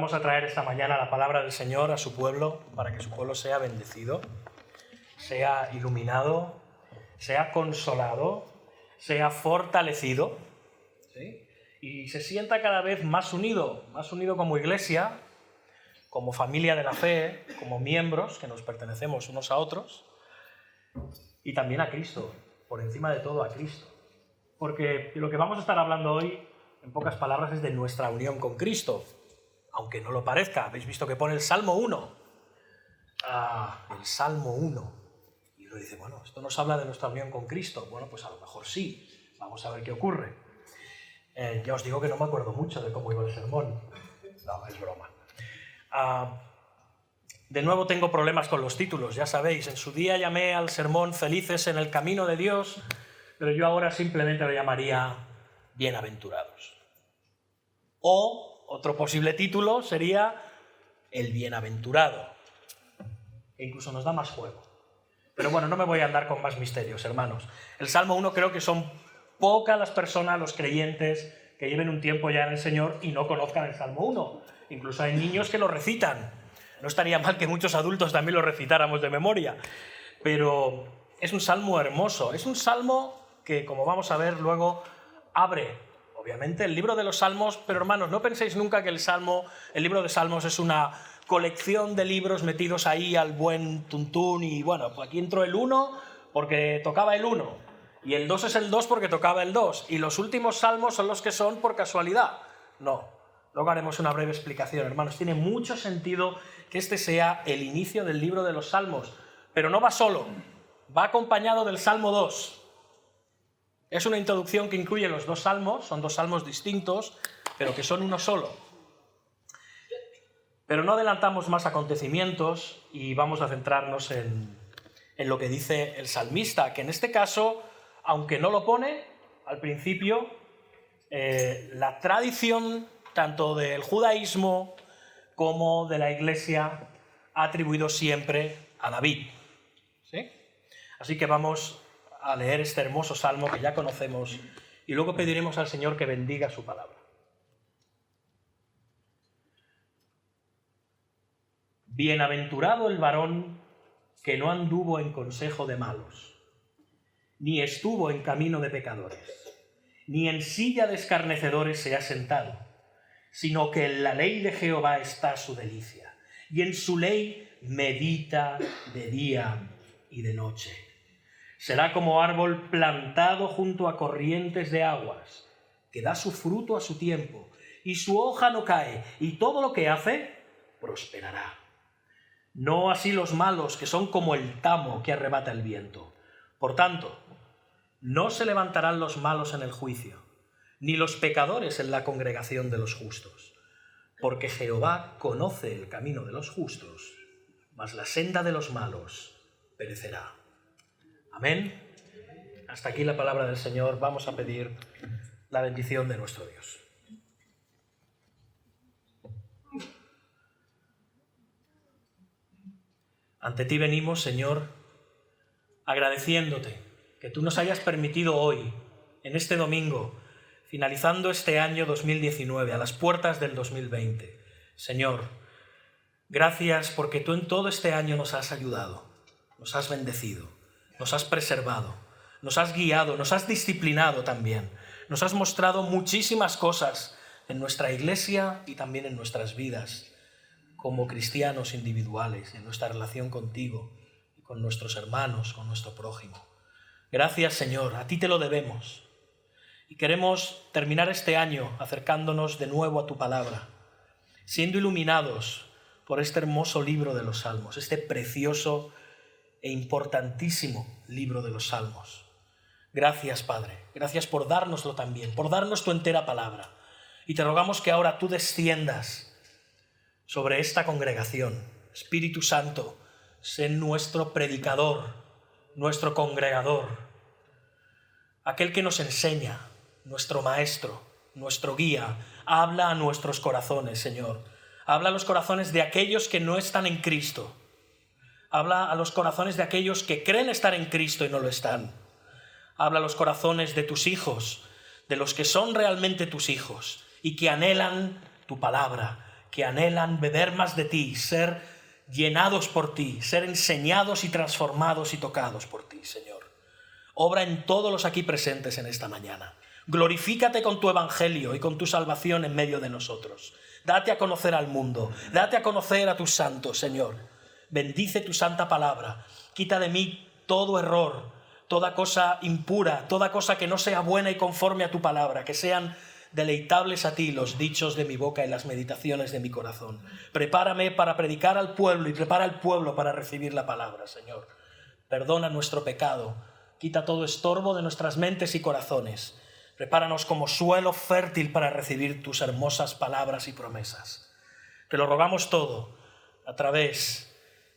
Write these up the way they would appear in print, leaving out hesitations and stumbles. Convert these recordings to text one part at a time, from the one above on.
Vamos a traer esta mañana la palabra del Señor a su pueblo para que su pueblo sea bendecido, sea iluminado, sea consolado, sea fortalecido, ¿sí? Y se sienta cada vez más unido como iglesia, como familia de la fe, como miembros que nos pertenecemos unos a otros, y también a Cristo, por encima de todo a Cristo. Porque lo que vamos a estar hablando hoy, en pocas palabras, es de nuestra unión con Cristo. Aunque no lo parezca, habéis visto que pone el Salmo 1. El Salmo 1. Y uno dice, bueno, esto nos habla de nuestra unión con Cristo. Bueno, pues a lo mejor sí. Vamos a ver qué ocurre. Ya os digo que no me acuerdo mucho de cómo iba el sermón. No, es broma. De nuevo tengo problemas con los títulos, ya sabéis. En su día llamé al sermón Felices en el camino de Dios, pero yo ahora simplemente lo llamaría Bienaventurados. O otro posible título sería El Bienaventurado, que incluso nos da más juego. Pero bueno, no me voy a andar con más misterios, hermanos. El Salmo 1 creo que son pocas las personas, los creyentes, que lleven un tiempo ya en el Señor y no conozcan el Salmo 1. Incluso hay niños que lo recitan. No estaría mal que muchos adultos también lo recitáramos de memoria. Pero es un salmo hermoso. Es un salmo que, como vamos a ver luego, abre obviamente el libro de los Salmos, pero hermanos, no penséis nunca que el libro de Salmos es una colección de libros metidos ahí al buen tuntún y bueno, pues aquí entró el 1 porque tocaba el 1 y el 2 es el 2 porque tocaba el 2 y los últimos salmos son los que son por casualidad. No, luego haremos una breve explicación, hermanos. Tiene mucho sentido que este sea el inicio del libro de los Salmos, pero no va solo, va acompañado del Salmo 2. Es una introducción que incluye los dos salmos, son dos salmos distintos, pero que son uno solo. Pero no adelantamos más acontecimientos y vamos a centrarnos en lo que dice el salmista, que en este caso, aunque no lo pone al principio, la tradición tanto del judaísmo como de la Iglesia ha atribuido siempre a David. ¿Sí? Así que vamos a leer este hermoso salmo que ya conocemos y luego pediremos al Señor que bendiga su palabra. Bienaventurado el varón que no anduvo en consejo de malos, ni estuvo en camino de pecadores, ni en silla de escarnecedores se ha sentado, sino que en la ley de Jehová está su delicia, y en su ley medita de día y de noche. Será como árbol plantado junto a corrientes de aguas, que da su fruto a su tiempo, y su hoja no cae, y todo lo que hace prosperará. No así los malos, que son como el tamo que arrebata el viento. Por tanto, no se levantarán los malos en el juicio, ni los pecadores en la congregación de los justos, porque Jehová conoce el camino de los justos, mas la senda de los malos perecerá. Amén. Hasta aquí la palabra del Señor. Vamos a pedir la bendición de nuestro Dios. Ante ti venimos, Señor, agradeciéndote que tú nos hayas permitido hoy, en este domingo, finalizando este año 2019, a las puertas del 2020. Señor, gracias porque tú en todo este año nos has ayudado, nos has bendecido, nos has preservado, nos has guiado, nos has disciplinado también. Nos has mostrado muchísimas cosas en nuestra iglesia y también en nuestras vidas, como cristianos individuales, en nuestra relación contigo, con nuestros hermanos, con nuestro prójimo. Gracias, Señor, a ti te lo debemos. Y queremos terminar este año acercándonos de nuevo a tu palabra, siendo iluminados por este hermoso libro de los Salmos, este precioso e importantísimo libro de los Salmos. Gracias, Padre. Gracias por dárnoslo también, por darnos tu entera palabra. Y te rogamos que ahora tú desciendas sobre esta congregación. Espíritu Santo, sé nuestro predicador, nuestro congregador, aquel que nos enseña, nuestro maestro, nuestro guía. Habla a nuestros corazones, Señor. Habla a los corazones de aquellos que no están en Cristo. Habla a los corazones de aquellos que creen estar en Cristo y no lo están. Habla a los corazones de tus hijos, de los que son realmente tus hijos y que anhelan tu palabra, que anhelan beber más de ti, ser llenados por ti, ser enseñados y transformados y tocados por ti, Señor. Obra en todos los aquí presentes en esta mañana. Glorifícate con tu evangelio y con tu salvación en medio de nosotros. Date a conocer al mundo, date a conocer a tus santos, Señor. Bendice tu santa palabra. Quita de mí todo error, toda cosa impura, toda cosa que no sea buena y conforme a tu palabra, que sean deleitables a ti los dichos de mi boca y las meditaciones de mi corazón. Prepárame para predicar al pueblo y prepara al pueblo para recibir la palabra, Señor. Perdona nuestro pecado, quita todo estorbo de nuestras mentes y corazones. Prepáranos como suelo fértil para recibir tus hermosas palabras y promesas. Te lo rogamos todo a través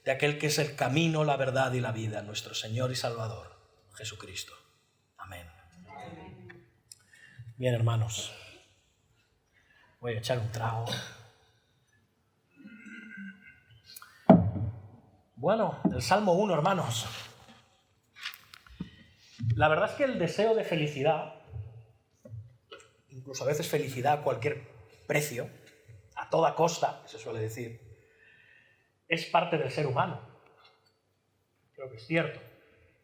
de aquel que es el camino, la verdad y la vida, nuestro Señor y Salvador, Jesucristo. Amén. Bien, hermanos, voy a echar un trago. Bueno, el Salmo 1, hermanos. La verdad es que el deseo de felicidad, incluso a veces felicidad a cualquier precio, a toda costa, se suele decir, es parte del ser humano. Creo que es cierto.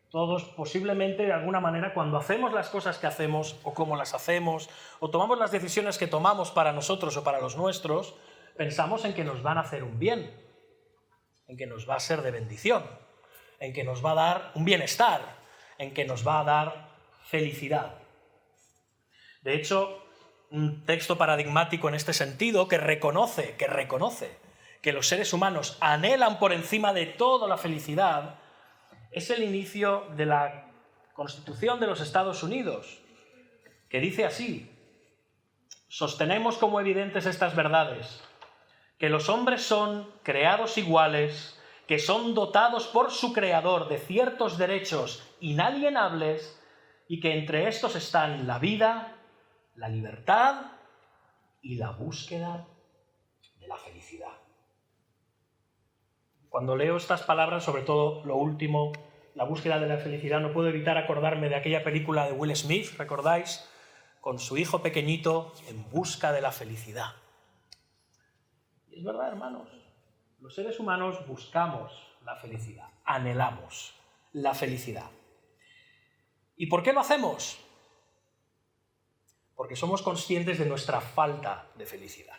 Todos posiblemente de alguna manera cuando hacemos las cosas que hacemos o como las hacemos o tomamos las decisiones que tomamos para nosotros o para los nuestros, pensamos en que nos van a hacer un bien, en que nos va a ser de bendición, en que nos va a dar un bienestar, en que nos va a dar felicidad. De hecho, un texto paradigmático en este sentido que reconoce que los seres humanos anhelan por encima de todo la felicidad es el inicio de la Constitución de los Estados Unidos, que dice así: sostenemos como evidentes estas verdades, que los hombres son creados iguales, que son dotados por su creador de ciertos derechos inalienables y que entre estos están la vida, la libertad y la búsqueda de la felicidad. Cuando leo estas palabras, sobre todo lo último, la búsqueda de la felicidad, no puedo evitar acordarme de aquella película de Will Smith, ¿recordáis? Con su hijo pequeñito en busca de la felicidad. Y es verdad, hermanos, los seres humanos buscamos la felicidad, anhelamos la felicidad. ¿Y por qué lo hacemos? Porque somos conscientes de nuestra falta de felicidad.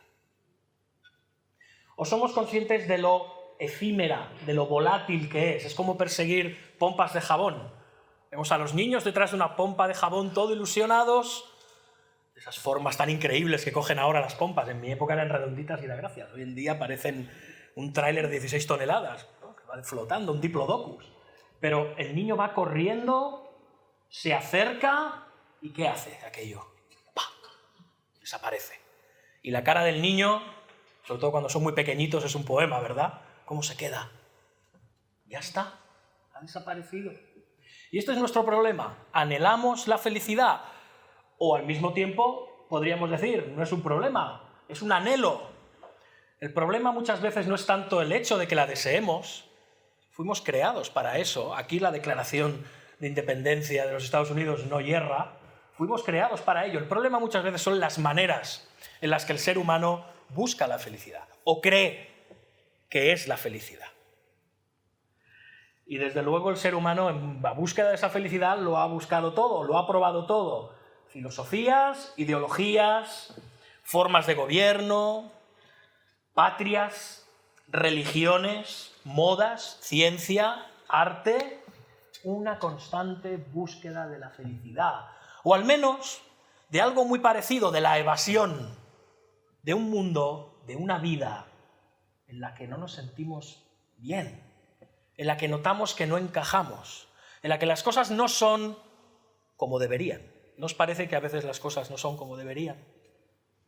O somos conscientes de lo efímera, de lo volátil que es. Es como perseguir pompas de jabón. Vemos a los niños detrás de una pompa de jabón todo ilusionados, de esas formas tan increíbles que cogen ahora las pompas. En mi época eran redonditas y de gracias. Hoy en día parecen un tráiler de 16 toneladas, ¿no? Que va flotando, un diplodocus. Pero el niño va corriendo, se acerca y ¿qué hace aquello? ¡Pah! Desaparece. Y la cara del niño, sobre todo cuando son muy pequeñitos, es un poema, ¿verdad? ¿Cómo se queda? Ya está, ha desaparecido. Y este es nuestro problema. Anhelamos la felicidad, o al mismo tiempo podríamos decir, no es un problema, es un anhelo. El problema muchas veces no es tanto el hecho de que la deseemos, fuimos creados para eso. Aquí la Declaración de Independencia de los Estados Unidos no yerra, fuimos creados para ello. El problema muchas veces son las maneras en las que el ser humano busca la felicidad, o cree que es la felicidad. Y desde luego el ser humano en la búsqueda de esa felicidad lo ha buscado todo, lo ha probado todo. Filosofías, ideologías, formas de gobierno, patrias, religiones, modas, ciencia, arte, una constante búsqueda de la felicidad. O al menos de algo muy parecido, de la evasión, de un mundo, de una vida en la que no nos sentimos bien, en la que notamos que no encajamos, en la que las cosas no son como deberían. ¿No os parece que a veces las cosas no son como deberían?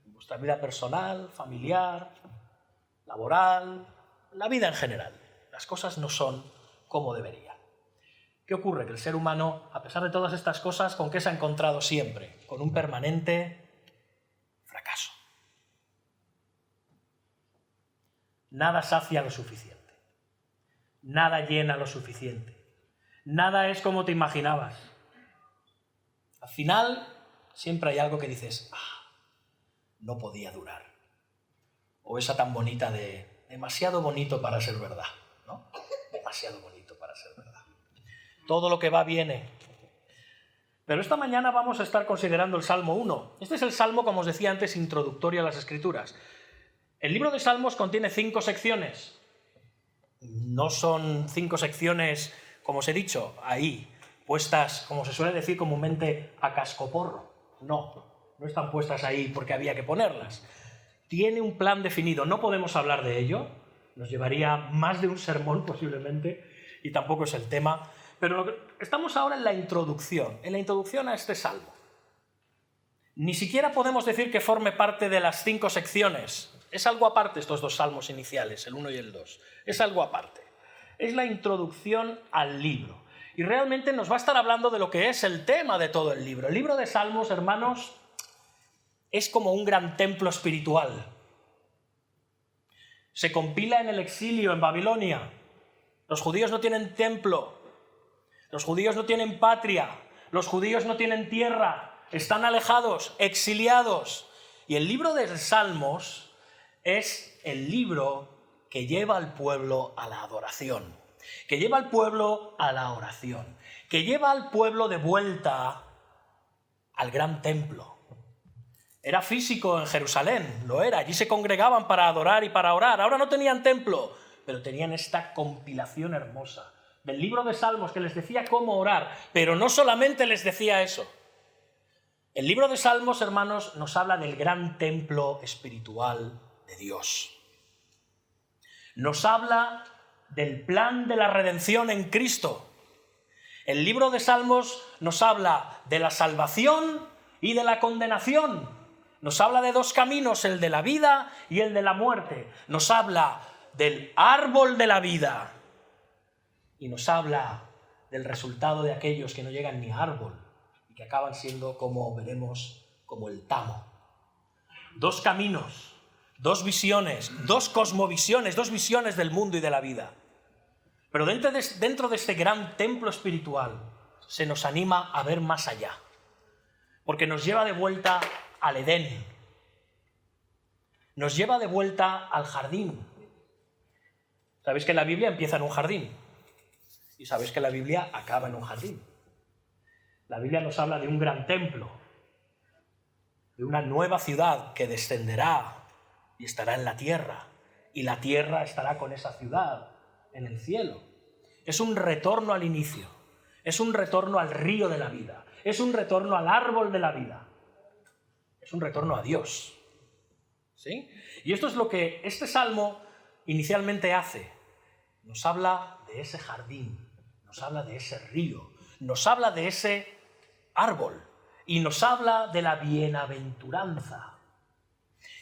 En vuestra vida personal, familiar, laboral, la vida en general. Las cosas no son como deberían. ¿Qué ocurre? Que el ser humano, a pesar de todas estas cosas, ¿con qué se ha encontrado siempre? Con un permanente fracaso. Nada sacia lo suficiente. Nada llena lo suficiente. Nada es como te imaginabas. Al final, siempre hay algo que dices, no podía durar. O esa tan bonita de demasiado bonito para ser verdad, ¿no? Demasiado bonito para ser verdad. Todo lo que va viene. Pero esta mañana vamos a estar considerando el Salmo 1. Este es el Salmo, como os decía antes, introductorio a las Escrituras. El libro de Salmos contiene 5 secciones. No son 5 secciones, como os he dicho, ahí, puestas, como se suele decir comúnmente, a cascoporro. No están puestas ahí porque había que ponerlas. Tiene un plan definido. No podemos hablar de ello. Nos llevaría más de un sermón posiblemente y tampoco es el tema. Pero estamos ahora en la introducción a este salmo. Ni siquiera podemos decir que forme parte de las 5 secciones. Es algo aparte estos 2 salmos iniciales, el 1 y el 2. Es algo aparte. Es la introducción al libro. Y realmente nos va a estar hablando de lo que es el tema de todo el libro. El libro de Salmos, hermanos, es como un gran templo espiritual. Se compila en el exilio en Babilonia. Los judíos no tienen templo. Los judíos no tienen patria. Los judíos no tienen tierra. Están alejados, exiliados. Y el libro de Salmos es el libro que lleva al pueblo a la adoración, que lleva al pueblo a la oración, que lleva al pueblo de vuelta al gran templo. Era físico en Jerusalén, lo era. Allí se congregaban para adorar y para orar. Ahora no tenían templo, pero tenían esta compilación hermosa del libro de Salmos que les decía cómo orar, pero no solamente les decía eso. El libro de Salmos, hermanos, nos habla del gran templo espiritual de Dios. Nos habla del plan de la redención en Cristo. El libro de Salmos nos habla de la salvación y de la condenación. Nos habla de 2 caminos, el de la vida y el de la muerte. Nos habla del árbol de la vida y nos habla del resultado de aquellos que no llegan ni a árbol y que acaban siendo, como veremos, como el tamo. 2 caminos, 2 visiones, 2 cosmovisiones, 2 visiones del mundo y de la vida. Pero dentro de este gran templo espiritual se nos anima a ver más allá, porque nos lleva de vuelta al Edén, nos lleva de vuelta al jardín. Sabéis que la Biblia empieza en un jardín y sabéis que la Biblia acaba en un jardín. La Biblia nos habla de un gran templo, de una nueva ciudad que descenderá y estará en la tierra, y la tierra estará con esa ciudad en el cielo. Es un retorno al inicio, es un retorno al río de la vida, es un retorno al árbol de la vida, es un retorno a Dios. ¿Sí? Y esto es lo que este salmo inicialmente hace. Nos habla de ese jardín, nos habla de ese río, nos habla de ese árbol y nos habla de la bienaventuranza.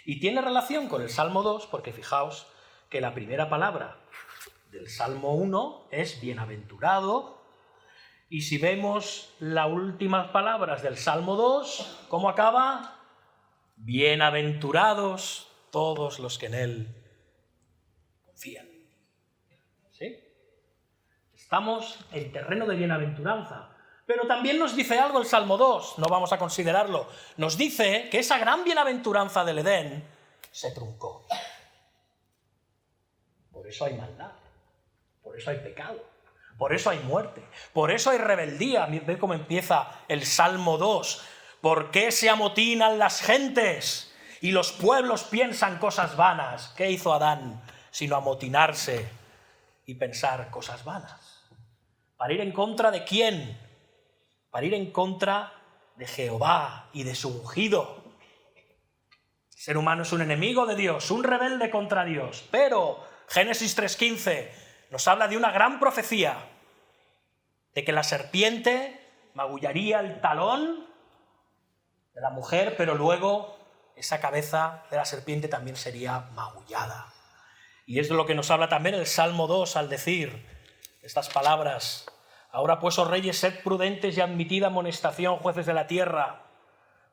Y tiene relación con el Salmo 2 porque fijaos que la primera palabra del Salmo 1 es bienaventurado y si vemos las últimas palabras del Salmo 2, ¿cómo acaba? Bienaventurados todos los que en él confían. ¿Sí? Estamos en terreno de bienaventuranza. Pero también nos dice algo el Salmo 2, no vamos a considerarlo. Nos dice que esa gran bienaventuranza del Edén se truncó. Por eso hay maldad, por eso hay pecado, por eso hay muerte, por eso hay rebeldía. Ve cómo empieza el Salmo 2. ¿Por qué se amotinan las gentes y los pueblos piensan cosas vanas? ¿Qué hizo Adán sino amotinarse y pensar cosas vanas? ¿Para ir en contra de quién? Para ir en contra de Jehová y de su ungido. El ser humano es un enemigo de Dios, un rebelde contra Dios. Pero Génesis 3:15 nos habla de una gran profecía, de que la serpiente magullaría el talón de la mujer, pero luego esa cabeza de la serpiente también sería magullada. Y es de lo que nos habla también el Salmo 2 al decir estas palabras: ahora pues, oh reyes, sed prudentes y admitid amonestación, jueces de la tierra,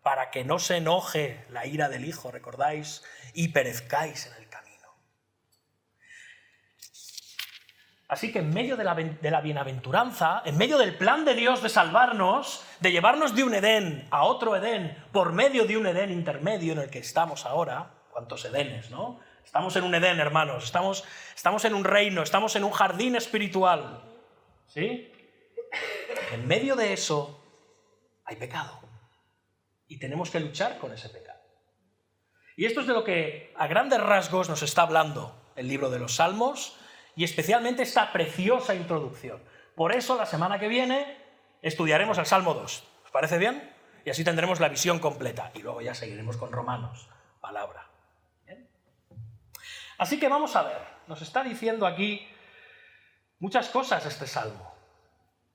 para que no se enoje la ira del Hijo, ¿recordáis? Y perezcáis en el camino. Así que en medio de la bienaventuranza, en medio del plan de Dios de salvarnos, de llevarnos de un Edén a otro Edén, por medio de un Edén intermedio en el que estamos ahora, cuántos Edenes, ¿no? Estamos en un Edén, hermanos. Estamos en un reino, estamos en un jardín espiritual. ¿Sí? En medio de eso hay pecado. Y tenemos que luchar con ese pecado. Y esto es de lo que a grandes rasgos nos está hablando el libro de los Salmos y especialmente esta preciosa introducción. Por eso la semana que viene estudiaremos el Salmo 2. ¿Os parece bien? Y así tendremos la visión completa. Y luego ya seguiremos con Romanos, palabra. ¿Bien? Así que vamos a ver. Nos está diciendo aquí muchas cosas este Salmo.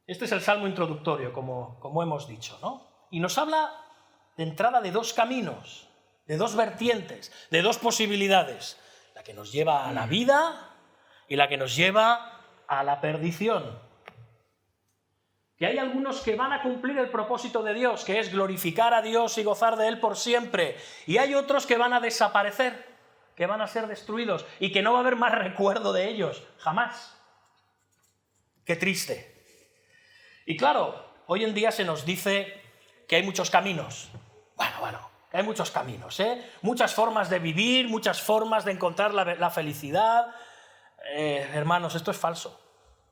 Este es el Salmo introductorio, como hemos dicho, ¿no? Y nos habla de entrada de dos caminos, de dos vertientes, de dos posibilidades. La que nos lleva a la vida y la que nos lleva a la perdición. Que hay algunos que van a cumplir el propósito de Dios, que es glorificar a Dios y gozar de Él por siempre. Y hay otros que van a desaparecer, que van a ser destruidos y que no va a haber más recuerdo de ellos, jamás. Qué triste. Y claro, hoy en día se nos dice que hay muchos caminos. Bueno, que hay muchos caminos, ¿eh? Muchas formas de vivir, muchas formas de encontrar la felicidad. Hermanos, esto es falso.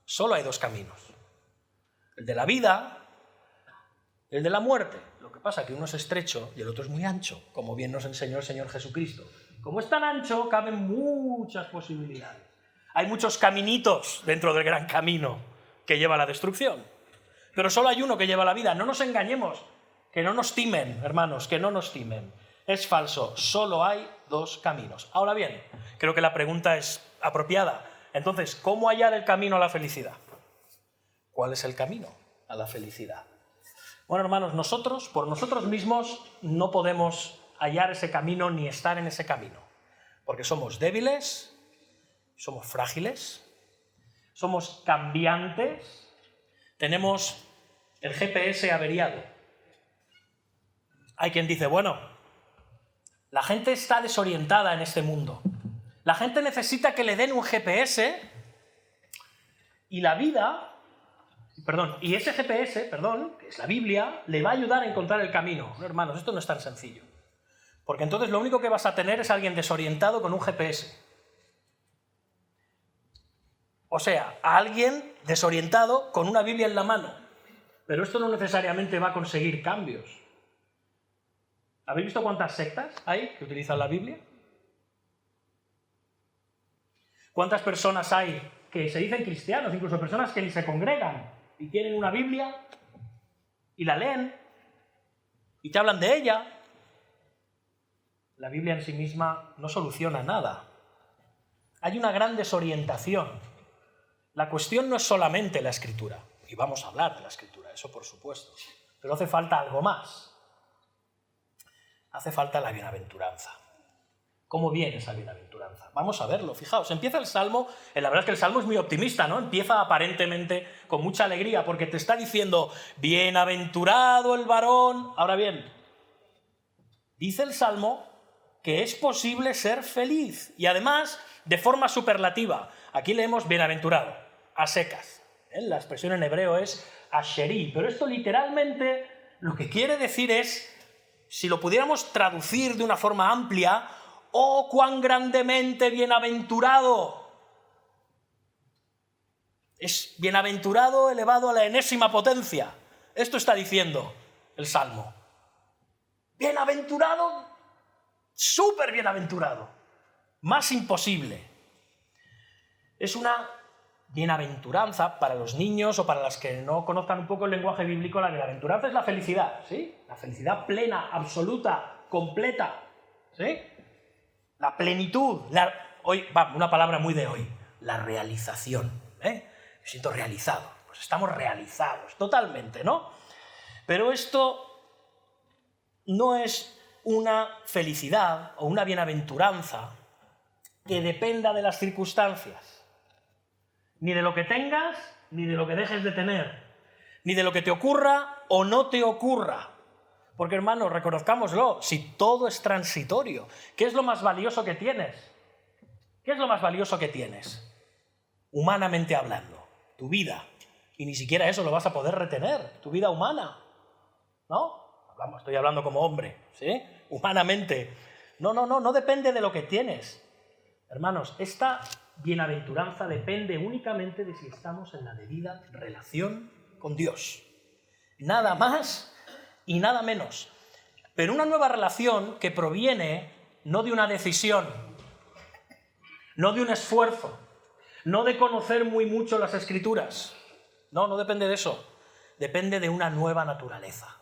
Solo hay dos caminos. El de la vida, el de la muerte. Lo que pasa es que uno es estrecho y el otro es muy ancho, como bien nos enseñó el Señor Jesucristo. Como es tan ancho, caben muchas posibilidades. Hay muchos caminitos dentro del gran camino que lleva a la destrucción. Pero solo hay uno que lleva a la vida. No nos engañemos, que no nos timen, hermanos, que no nos timen. Es falso, solo hay dos caminos. Ahora bien, creo que la pregunta es apropiada. Entonces, ¿cómo hallar el camino a la felicidad? ¿Cuál es el camino a la felicidad? Bueno, hermanos, nosotros, por nosotros mismos, no podemos hallar ese camino ni estar en ese camino. Porque somos débiles, somos frágiles, somos cambiantes, tenemos el GPS averiado. Hay quien dice, bueno, la gente está desorientada en este mundo. La gente necesita que le den un GPS y la vida... y ese GPS, que es la Biblia, le va a ayudar a encontrar el camino. No, hermanos, esto no es tan sencillo. Porque entonces lo único que vas a tener es alguien desorientado con un GPS. O sea, a alguien desorientado con una Biblia en la mano. Pero esto no necesariamente va a conseguir cambios. ¿Habéis visto cuántas sectas hay que utilizan la Biblia? ¿Cuántas personas hay que se dicen cristianos, incluso personas que ni se congregan y tienen una Biblia y la leen y te hablan de ella? La Biblia en sí misma no soluciona nada. Hay una gran desorientación. La cuestión no es solamente la Escritura, y vamos a hablar de la Escritura, eso por supuesto, pero hace falta algo más. Hace falta la bienaventuranza. ¿Cómo viene esa bienaventuranza? Vamos a verlo, fijaos, empieza el Salmo, la verdad es que el Salmo es muy optimista, ¿no? Empieza aparentemente con mucha alegría, porque te está diciendo, bienaventurado el varón. Ahora bien, dice el Salmo que es posible ser feliz, y además de forma superlativa. Aquí leemos bienaventurado, a secas. La expresión en hebreo es asheri, pero esto literalmente lo que quiere decir es, si lo pudiéramos traducir de una forma amplia, ¡oh, cuán grandemente bienaventurado! Es bienaventurado elevado a la enésima potencia. Esto está diciendo el Salmo. Bienaventurado, súper bienaventurado. Más imposible. Es una bienaventuranza para los niños o para las que no conozcan un poco el lenguaje bíblico. La bienaventuranza es la felicidad, ¿sí? La felicidad plena, absoluta, completa, ¿sí? La plenitud, hoy, una palabra muy de hoy, la realización, Me siento realizado, pues estamos realizados, totalmente, ¿no? Pero esto no es una felicidad o una bienaventuranza que dependa de las circunstancias, ni de lo que tengas, ni de lo que dejes de tener, ni de lo que te ocurra o no te ocurra. Porque, hermanos, reconozcámoslo, si todo es transitorio, ¿qué es lo más valioso que tienes? ¿Qué es lo más valioso que tienes? Humanamente hablando, tu vida. Y ni siquiera eso lo vas a poder retener, tu vida humana, ¿no? Estoy hablando como hombre, ¿sí? Humanamente. No depende de lo que tienes. Hermanos, esta bienaventuranza depende únicamente de si estamos en la debida relación con Dios. Nada más y nada menos. Pero una nueva relación que proviene no de una decisión, no de un esfuerzo, no de conocer muy mucho las Escrituras. No depende de eso. Depende de una nueva naturaleza.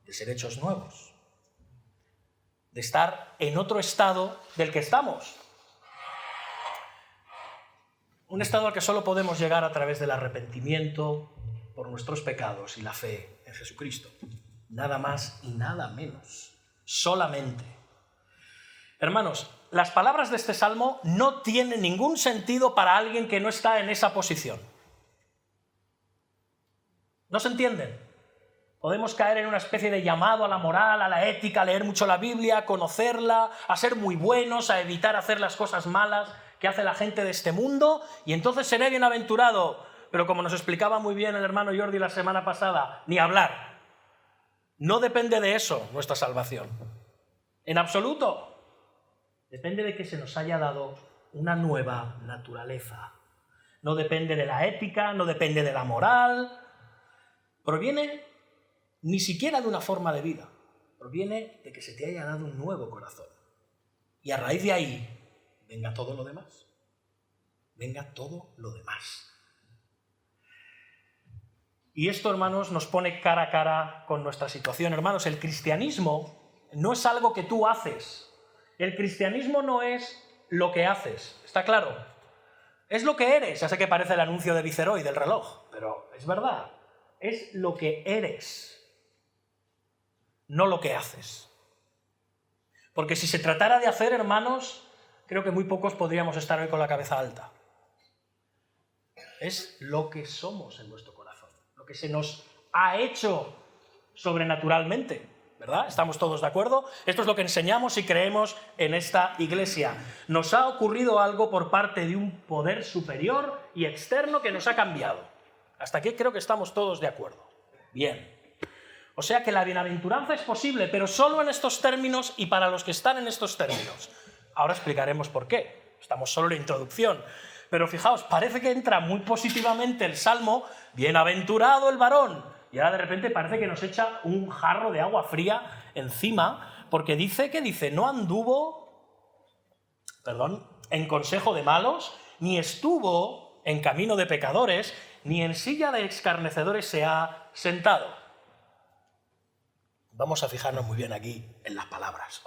De ser hechos nuevos. De estar en otro estado del que estamos. Un estado al que solo podemos llegar a través del arrepentimiento por nuestros pecados y la fe en Jesucristo. Nada más y nada menos. Solamente. Hermanos, las palabras de este salmo no tienen ningún sentido para alguien que no está en esa posición. ¿No se entienden? Podemos caer en una especie de llamado a la moral, a la ética, a leer mucho la Biblia, a conocerla, a ser muy buenos, a evitar hacer las cosas malas que hace la gente de este mundo, y entonces seré bienaventurado. Pero como nos explicaba muy bien el hermano Jordi la semana pasada, ni hablar. No depende de eso nuestra salvación. En absoluto. Depende de que se nos haya dado una nueva naturaleza. No depende de la ética, no depende de la moral. Proviene ni siquiera de una forma de vida. Proviene de que se te haya dado un nuevo corazón. Y a raíz de ahí, venga todo lo demás. Venga todo lo demás. Y esto, hermanos, nos pone cara a cara con nuestra situación. Hermanos, el cristianismo no es algo que tú haces. El cristianismo no es lo que haces, ¿está claro? Es lo que eres. Ya sé que parece el anuncio de Viceroy del reloj, pero es verdad. Es lo que eres, no lo que haces. Porque si se tratara de hacer, hermanos, creo que muy pocos podríamos estar hoy con la cabeza alta. Es lo que somos en nuestro corazón, lo que se nos ha hecho sobrenaturalmente. ¿Verdad? ¿Estamos todos de acuerdo? Esto es lo que enseñamos y creemos en esta iglesia. Nos ha ocurrido algo por parte de un poder superior y externo que nos ha cambiado. Hasta aquí creo que estamos todos de acuerdo. Bien. O sea que la bienaventuranza es posible, pero solo en estos términos y para los que están en estos términos. Ahora explicaremos por qué. Estamos solo en la introducción. Pero fijaos, parece que entra muy positivamente el Salmo, bienaventurado el varón. Y ahora de repente parece que nos echa un jarro de agua fría encima, porque dice, no anduvo, en consejo de malos, ni estuvo en camino de pecadores, ni en silla de escarnecedores se ha sentado. Vamos a fijarnos muy bien aquí en las palabras.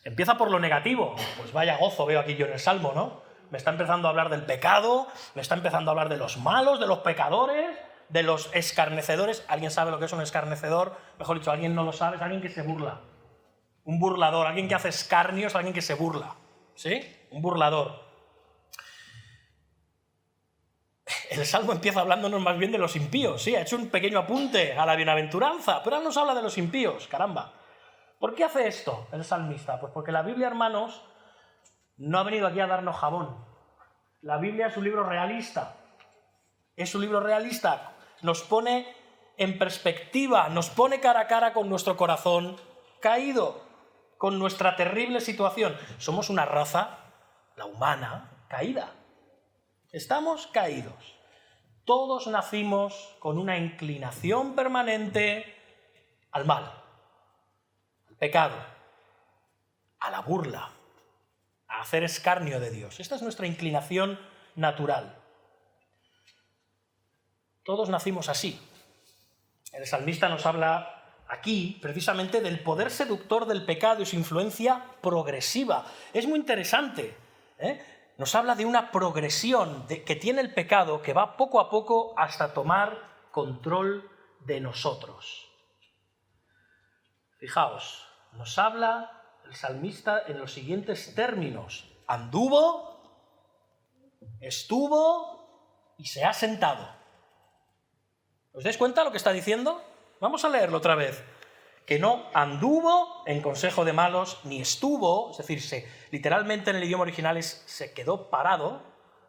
Empieza por lo negativo, pues vaya gozo veo aquí yo en el Salmo, ¿no? Me está empezando a hablar del pecado, me está empezando a hablar de los malos, de los pecadores, de los escarnecedores. ¿Alguien sabe lo que es un escarnecedor? Mejor dicho, alguien no lo sabe, es alguien que se burla. Un burlador, alguien que hace escarnios, alguien que se burla. ¿Sí? Un burlador. El Salmo empieza hablándonos más bien de los impíos. Sí, ha hecho un pequeño apunte a la bienaventuranza, pero ahora nos habla de los impíos, caramba. ¿Por qué hace esto el salmista? Pues porque la Biblia, hermanos, no ha venido aquí a darnos jabón. La Biblia es un libro realista. Es un libro realista. Nos pone en perspectiva, nos pone cara a cara con nuestro corazón caído, con nuestra terrible situación. Somos una raza, la humana, caída. Estamos caídos. Todos nacimos con una inclinación permanente al mal, al pecado, a la burla, a hacer escarnio de Dios. Esta es nuestra inclinación natural. Todos nacimos así. El salmista nos habla aquí precisamente del poder seductor del pecado y su influencia progresiva. Es muy interesante, Nos habla de una progresión que tiene el pecado que va poco a poco hasta tomar control de nosotros. Fijaos, nos habla el salmista en los siguientes términos. Anduvo, estuvo y se ha sentado. ¿Os dais cuenta de lo que está diciendo? Vamos a leerlo otra vez. Que no anduvo en consejo de malos, ni estuvo, es decir, literalmente en el idioma original se quedó parado,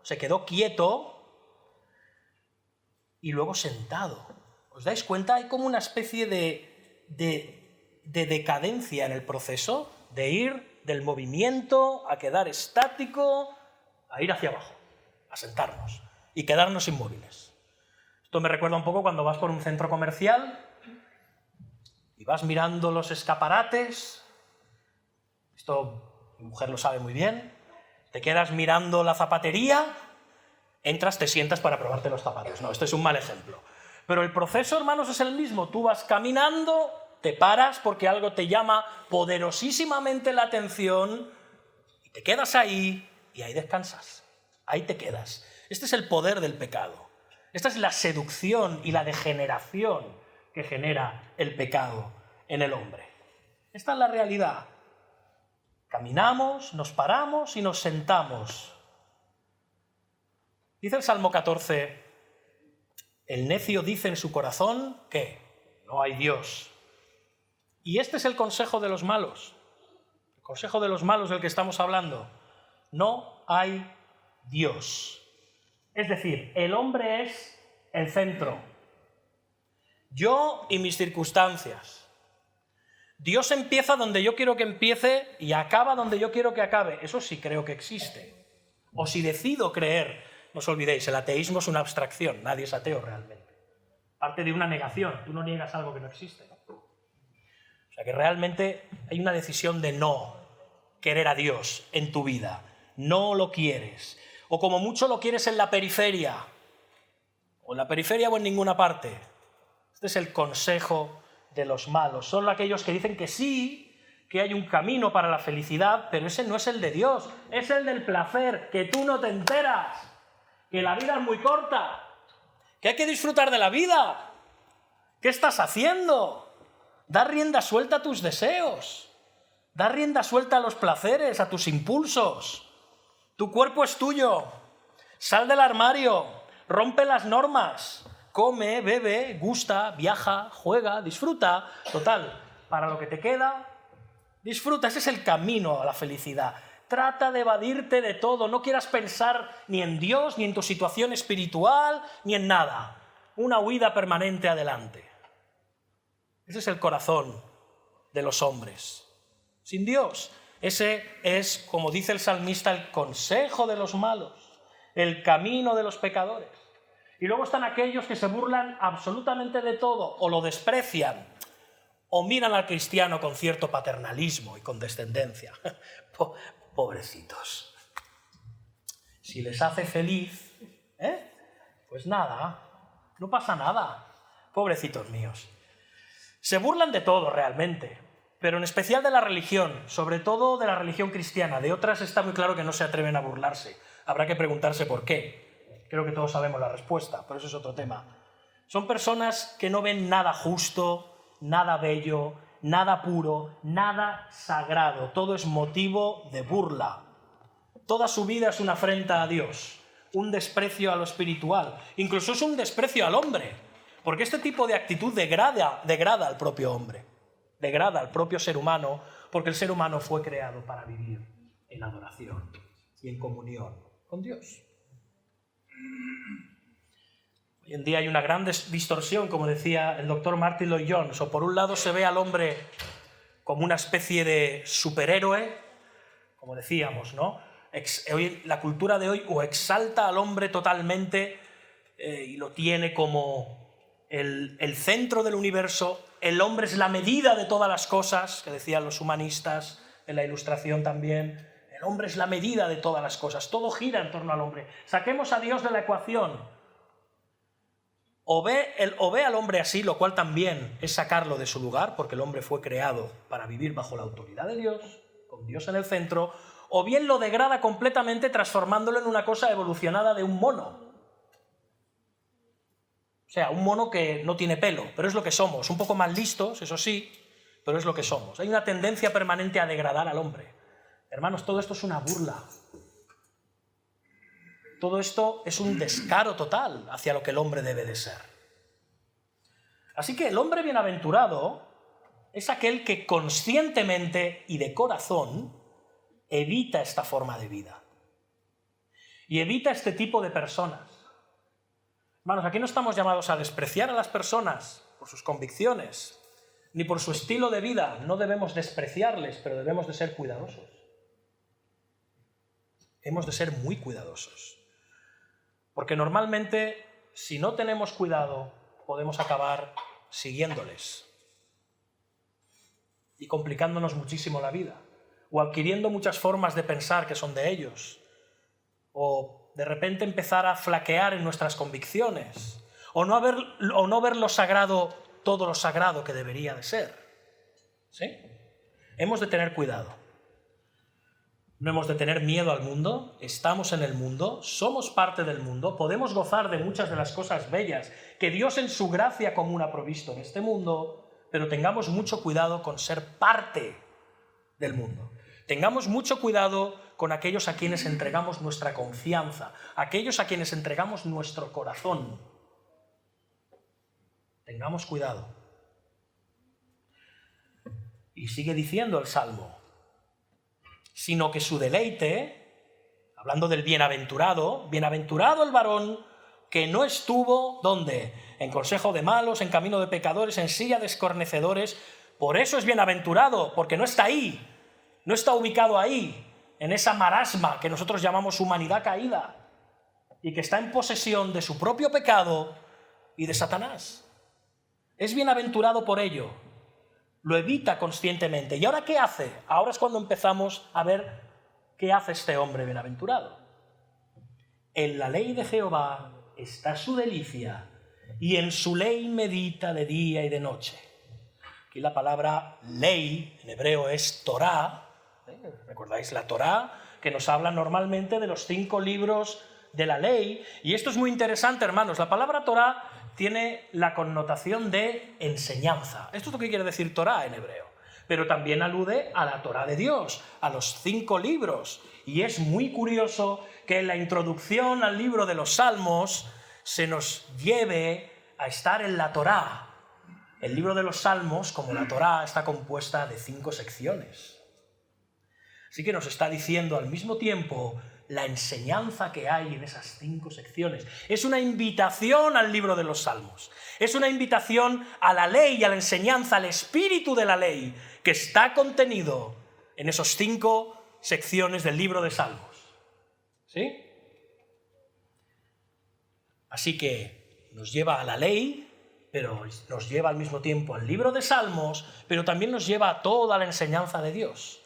se quedó quieto y luego sentado. ¿Os dais cuenta? Hay como una especie de decadencia en el proceso de ir del movimiento a quedar estático, a ir hacia abajo, a sentarnos y quedarnos inmóviles. Esto me recuerda un poco cuando vas por un centro comercial y vas mirando los escaparates. Esto mi mujer lo sabe muy bien. Te quedas mirando la zapatería, entras, te sientas para probarte los zapatos. No, este es un mal ejemplo. Pero el proceso, hermanos, es el mismo. Tú vas caminando, te paras porque algo te llama poderosísimamente la atención y te quedas ahí y ahí descansas. Ahí te quedas. Este es el poder del pecado. Esta es la seducción y la degeneración que genera el pecado en el hombre. Esta es la realidad. Caminamos, nos paramos y nos sentamos. Dice el Salmo 14, el necio dice en su corazón que no hay Dios. Y este es el consejo de los malos. El consejo de los malos del que estamos hablando. No hay Dios. Es decir, el hombre es el centro. Yo y mis circunstancias. Dios empieza donde yo quiero que empiece y acaba donde yo quiero que acabe. Eso sí creo que existe. O si decido creer. No os olvidéis, el ateísmo es una abstracción, nadie es ateo realmente. Parte de una negación, tú no niegas algo que no existe. O sea que realmente hay una decisión de no querer a Dios en tu vida. No lo quieres. O como mucho lo quieres en la periferia. O en la periferia o en ninguna parte. Este es el consejo de los malos. Son aquellos que dicen que sí, que hay un camino para la felicidad, pero ese no es el de Dios, es el del placer, que tú no te enteras. Que la vida es muy corta, que hay que disfrutar de la vida. ¿Qué estás haciendo? Da rienda suelta a tus deseos, da rienda suelta a los placeres, a tus impulsos. Tu cuerpo es tuyo, sal del armario, rompe las normas, come, bebe, gusta, viaja, juega, disfruta. Total, para lo que te queda, disfruta, ese es el camino a la felicidad. Trata de evadirte de todo, no quieras pensar ni en Dios, ni en tu situación espiritual, ni en nada. Una huida permanente adelante. Ese es el corazón de los hombres. Sin Dios, ese es, como dice el salmista, el consejo de los malos, el camino de los pecadores. Y luego están aquellos que se burlan absolutamente de todo, o lo desprecian, o miran al cristiano con cierto paternalismo y condescendencia. Pobrecitos. Si les hace feliz, pues nada, no pasa nada. Pobrecitos míos. Se burlan de todo realmente, pero en especial de la religión, sobre todo de la religión cristiana. De otras está muy claro que no se atreven a burlarse. Habrá que preguntarse por qué. Creo que todos sabemos la respuesta, pero eso es otro tema. Son personas que no ven nada justo, nada bello, nada puro, nada sagrado. Todo es motivo de burla. Toda su vida es una afrenta a Dios, un desprecio a lo espiritual. Incluso es un desprecio al hombre, porque este tipo de actitud degrada al propio hombre, degrada al propio ser humano, porque el ser humano fue creado para vivir en adoración y en comunión con Dios. Hoy en día hay una gran distorsión, como decía el doctor Martin Lloyd-Jones. O por un lado se ve al hombre como una especie de superhéroe, como decíamos, ¿no? La cultura de hoy o exalta al hombre totalmente y lo tiene como el centro del universo. El hombre es la medida de todas las cosas, que decían los humanistas en la Ilustración también. El hombre es la medida de todas las cosas. Todo gira en torno al hombre. Saquemos a Dios de la ecuación. O ve al hombre así, lo cual también es sacarlo de su lugar, porque el hombre fue creado para vivir bajo la autoridad de Dios, con Dios en el centro, o bien lo degrada completamente transformándolo en una cosa evolucionada de un mono. O sea, un mono que no tiene pelo, pero es lo que somos, un poco más listos, eso sí, pero es lo que somos. Hay una tendencia permanente a degradar al hombre. Hermanos, todo esto es una burla. Todo esto es un descaro total hacia lo que el hombre debe de ser. Así que el hombre bienaventurado es aquel que conscientemente y de corazón evita esta forma de vida. Y evita este tipo de personas. Hermanos, aquí no estamos llamados a despreciar a las personas por sus convicciones, ni por su estilo de vida. No debemos despreciarles, pero debemos de ser cuidadosos. Hemos de ser muy cuidadosos. Porque normalmente, si no tenemos cuidado, podemos acabar siguiéndoles y complicándonos muchísimo la vida, o adquiriendo muchas formas de pensar que son de ellos, o de repente empezar a flaquear en nuestras convicciones, o no ver lo sagrado, todo lo sagrado que debería de ser. ¿Sí? Hemos de tener cuidado. No hemos de tener miedo al mundo, estamos en el mundo, somos parte del mundo, podemos gozar de muchas de las cosas bellas que Dios en su gracia común ha provisto en este mundo, pero tengamos mucho cuidado con ser parte del mundo. Tengamos mucho cuidado con aquellos a quienes entregamos nuestra confianza, aquellos a quienes entregamos nuestro corazón. Tengamos cuidado. Y sigue diciendo el Salmo, sino que su deleite, hablando del bienaventurado, bienaventurado el varón que no estuvo, ¿dónde? En consejo de malos, en camino de pecadores, en silla de escarnecedores. Por eso es bienaventurado, porque no está ahí, no está ubicado ahí, en esa marasma que nosotros llamamos humanidad caída, y que está en posesión de su propio pecado y de Satanás. Es bienaventurado por ello, lo evita conscientemente. ¿Y ahora qué hace? Ahora es cuando empezamos a ver qué hace este hombre bienaventurado. En la ley de Jehová está su delicia, y en su ley medita de día y de noche. Aquí la palabra ley en hebreo es Torá. ¿Recordáis la Torá? Que nos habla normalmente de los 5 libros de la ley. Y esto es muy interesante, hermanos. La palabra Torá tiene la connotación de enseñanza. Esto es lo que quiere decir Torá en hebreo. Pero también alude a la Torá de Dios, a los 5 libros. Y es muy curioso que en la introducción al libro de los Salmos se nos lleve a estar en la Torá. El libro de los Salmos, como la Torá, está compuesta de 5 secciones. Así que nos está diciendo al mismo tiempo la enseñanza que hay en esas 5 secciones. Es una invitación al libro de los Salmos. Es una invitación a la ley y a la enseñanza, al espíritu de la ley, que está contenido en esos 5 secciones del libro de Salmos. ¿Sí? Así que nos lleva a la ley, pero nos lleva al mismo tiempo al libro de Salmos, pero también nos lleva a toda la enseñanza de Dios.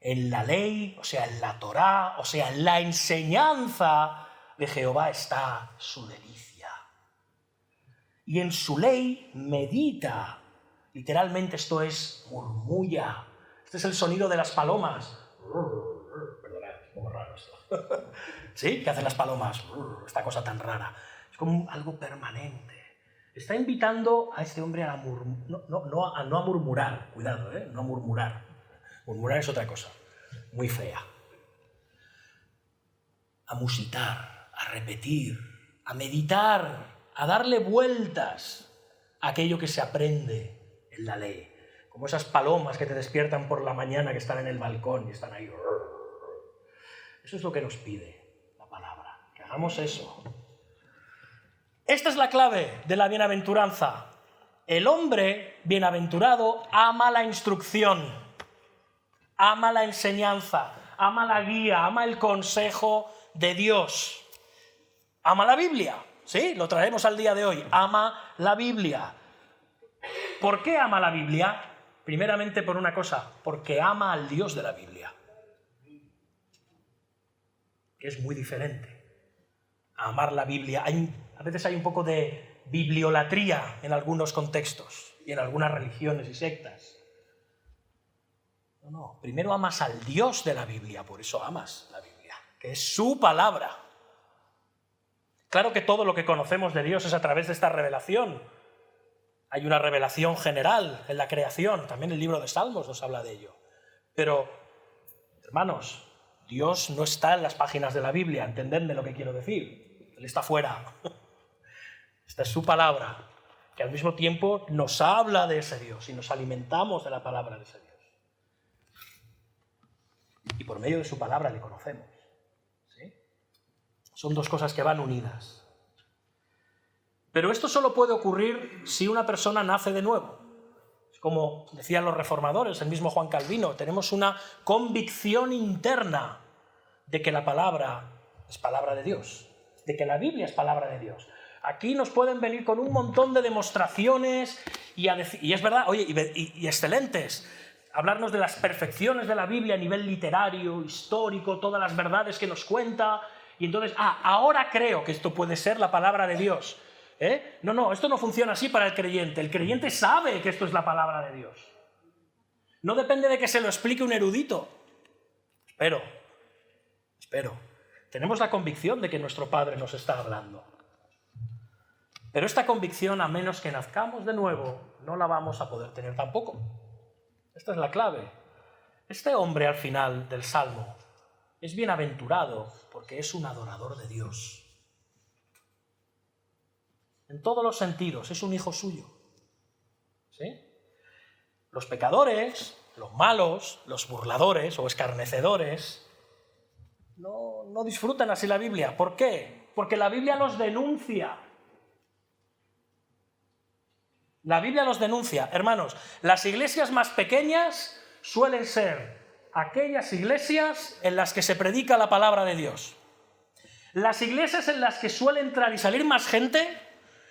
En la ley, o sea, en la Torá, o sea, en la enseñanza de Jehová está su delicia. Y en su ley medita. Literalmente esto es murmulla. Este es el sonido de las palomas. Perdonad, es un poco raro esto. ¿Sí? ¿Qué hacen las palomas? Esta cosa tan rara. Es como algo permanente. Está invitando a este hombre a no a murmurar. Cuidado, no a murmurar. Murmurar es otra cosa, muy fea. A musitar, a repetir, a meditar, a darle vueltas a aquello que se aprende en la ley. Como esas palomas que te despiertan por la mañana, que están en el balcón y están ahí. Eso es lo que nos pide la palabra, que hagamos eso. Esta es la clave de la bienaventuranza. El hombre bienaventurado ama la instrucción, ama la enseñanza, ama la guía, ama el consejo de Dios. Ama la Biblia, ¿sí? Lo traemos al día de hoy. Ama la Biblia. ¿Por qué ama la Biblia? Primeramente por una cosa, porque ama al Dios de la Biblia. Que es muy diferente a amar la Biblia. A veces hay un poco de bibliolatría en algunos contextos y en algunas religiones y sectas. No, primero amas al Dios de la Biblia, por eso amas la Biblia, que es su palabra. Claro que todo lo que conocemos de Dios es a través de esta revelación. Hay una revelación general en la creación, también el libro de Salmos nos habla de ello. Pero, hermanos, Dios no está en las páginas de la Biblia, entendedme lo que quiero decir. Él está fuera. Esta es su palabra, que al mismo tiempo nos habla de ese Dios y nos alimentamos de la palabra de ese Dios. Y por medio de su palabra le conocemos. ¿Sí? Son 2 cosas que van unidas. Pero esto solo puede ocurrir si una persona nace de nuevo. Como decían los reformadores, el mismo Juan Calvino, tenemos una convicción interna de que la palabra es palabra de Dios, de que la Biblia es palabra de Dios. Aquí nos pueden venir con un montón de demostraciones y es verdad, oye, y excelentes, hablarnos de las perfecciones de la Biblia a nivel literario, histórico, todas las verdades que nos cuenta, y entonces, ahora creo que esto puede ser la palabra de Dios. No, esto no funciona así para el creyente sabe que esto es la palabra de Dios. No depende de que se lo explique un erudito. Espero. Tenemos la convicción de que nuestro Padre nos está hablando. Pero esta convicción, a menos que nazcamos de nuevo, no la vamos a poder tener tampoco. Esta es la clave. Este hombre al final del Salmo es bienaventurado porque es un adorador de Dios. En todos los sentidos, es un hijo suyo. ¿Sí? Los pecadores, los malos, los burladores o escarnecedores no disfrutan así la Biblia. ¿Por qué? Porque la Biblia los denuncia. La Biblia los denuncia. Hermanos, las iglesias más pequeñas suelen ser aquellas iglesias en las que se predica la palabra de Dios. Las iglesias en las que suele entrar y salir más gente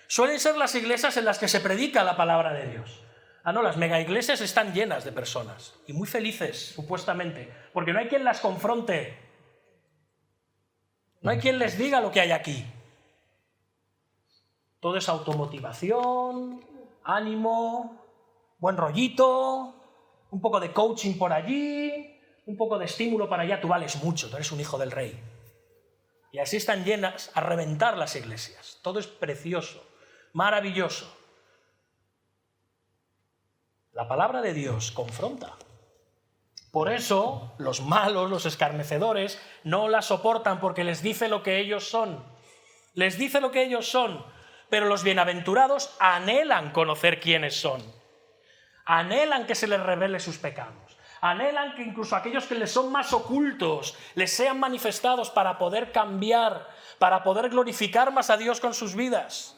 suelen ser las iglesias en las que se predica la palabra de Dios. No, las mega iglesias están llenas de personas y muy felices, supuestamente, porque no hay quien las confronte. No hay quien les diga lo que hay aquí. Todo es automotivación, ánimo, buen rollito, un poco de coaching por allí, un poco de estímulo para allá. Tú vales mucho, tú eres un hijo del rey. Y así están llenas a reventar las iglesias. Todo es precioso, maravilloso. La palabra de Dios confronta. Por eso los malos, los escarnecedores, no la soportan porque les dice lo que ellos son. Les dice lo que ellos son. Pero los bienaventurados anhelan conocer quiénes son. Anhelan que se les revele sus pecados. Anhelan que incluso aquellos que les son más ocultos les sean manifestados para poder cambiar, para poder glorificar más a Dios con sus vidas.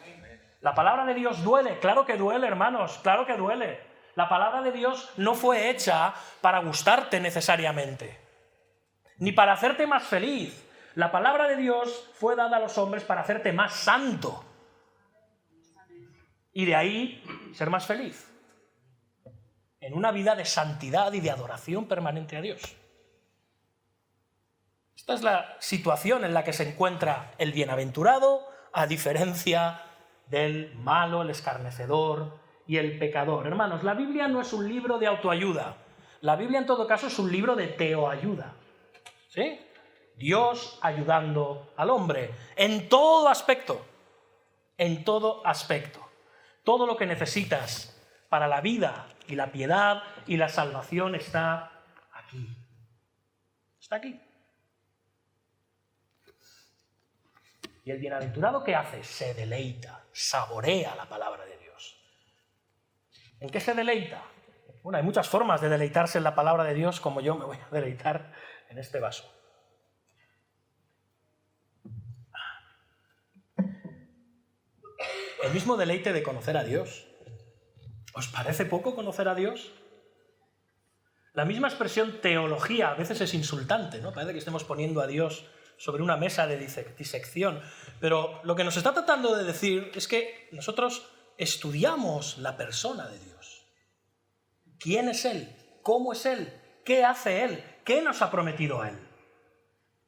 La palabra de Dios duele, claro que duele, hermanos, claro que duele. La palabra de Dios no fue hecha para gustarte necesariamente, ni para hacerte más feliz. La palabra de Dios fue dada a los hombres para hacerte más santo. Y de ahí ser más feliz. En una vida de santidad y de adoración permanente a Dios. Esta es la situación en la que se encuentra el bienaventurado, a diferencia del malo, el escarnecedor y el pecador. Hermanos, la Biblia no es un libro de autoayuda. La Biblia, en todo caso, es un libro de teoayuda. ¿Sí? Dios ayudando al hombre en todo aspecto. En todo aspecto. Todo lo que necesitas para la vida y la piedad y la salvación está aquí. Está aquí. Y el bienaventurado, ¿qué hace? Se deleita, saborea la palabra de Dios. ¿En qué se deleita? Bueno, hay muchas formas de deleitarse en la palabra de Dios, como yo me voy a deleitar en este vaso. El mismo deleite de conocer a Dios. ¿Os parece poco conocer a Dios? La misma expresión teología a veces es insultante, ¿no? Parece que estemos poniendo a Dios sobre una mesa de disección. Pero lo que nos está tratando de decir es que nosotros estudiamos la persona de Dios. ¿Quién es Él? ¿Cómo es Él? ¿Qué hace Él? ¿Qué nos ha prometido a Él?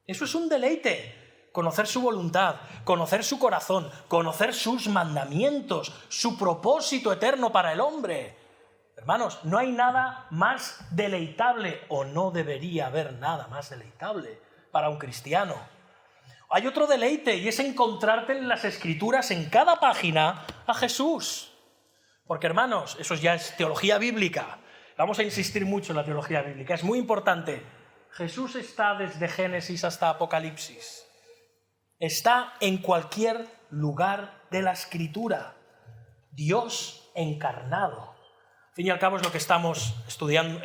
Eso es un deleite. Conocer su voluntad, conocer su corazón, conocer sus mandamientos, su propósito eterno para el hombre. Hermanos, no hay nada más deleitable, o no debería haber nada más deleitable para un cristiano. Hay otro deleite, y es encontrarte en las Escrituras, en cada página, a Jesús. Porque, hermanos, eso ya es teología bíblica. Vamos a insistir mucho en la teología bíblica, es muy importante. Jesús está desde Génesis hasta Apocalipsis. Está en cualquier lugar de la Escritura. Dios encarnado. Al fin y al cabo es lo que estamos estudiando,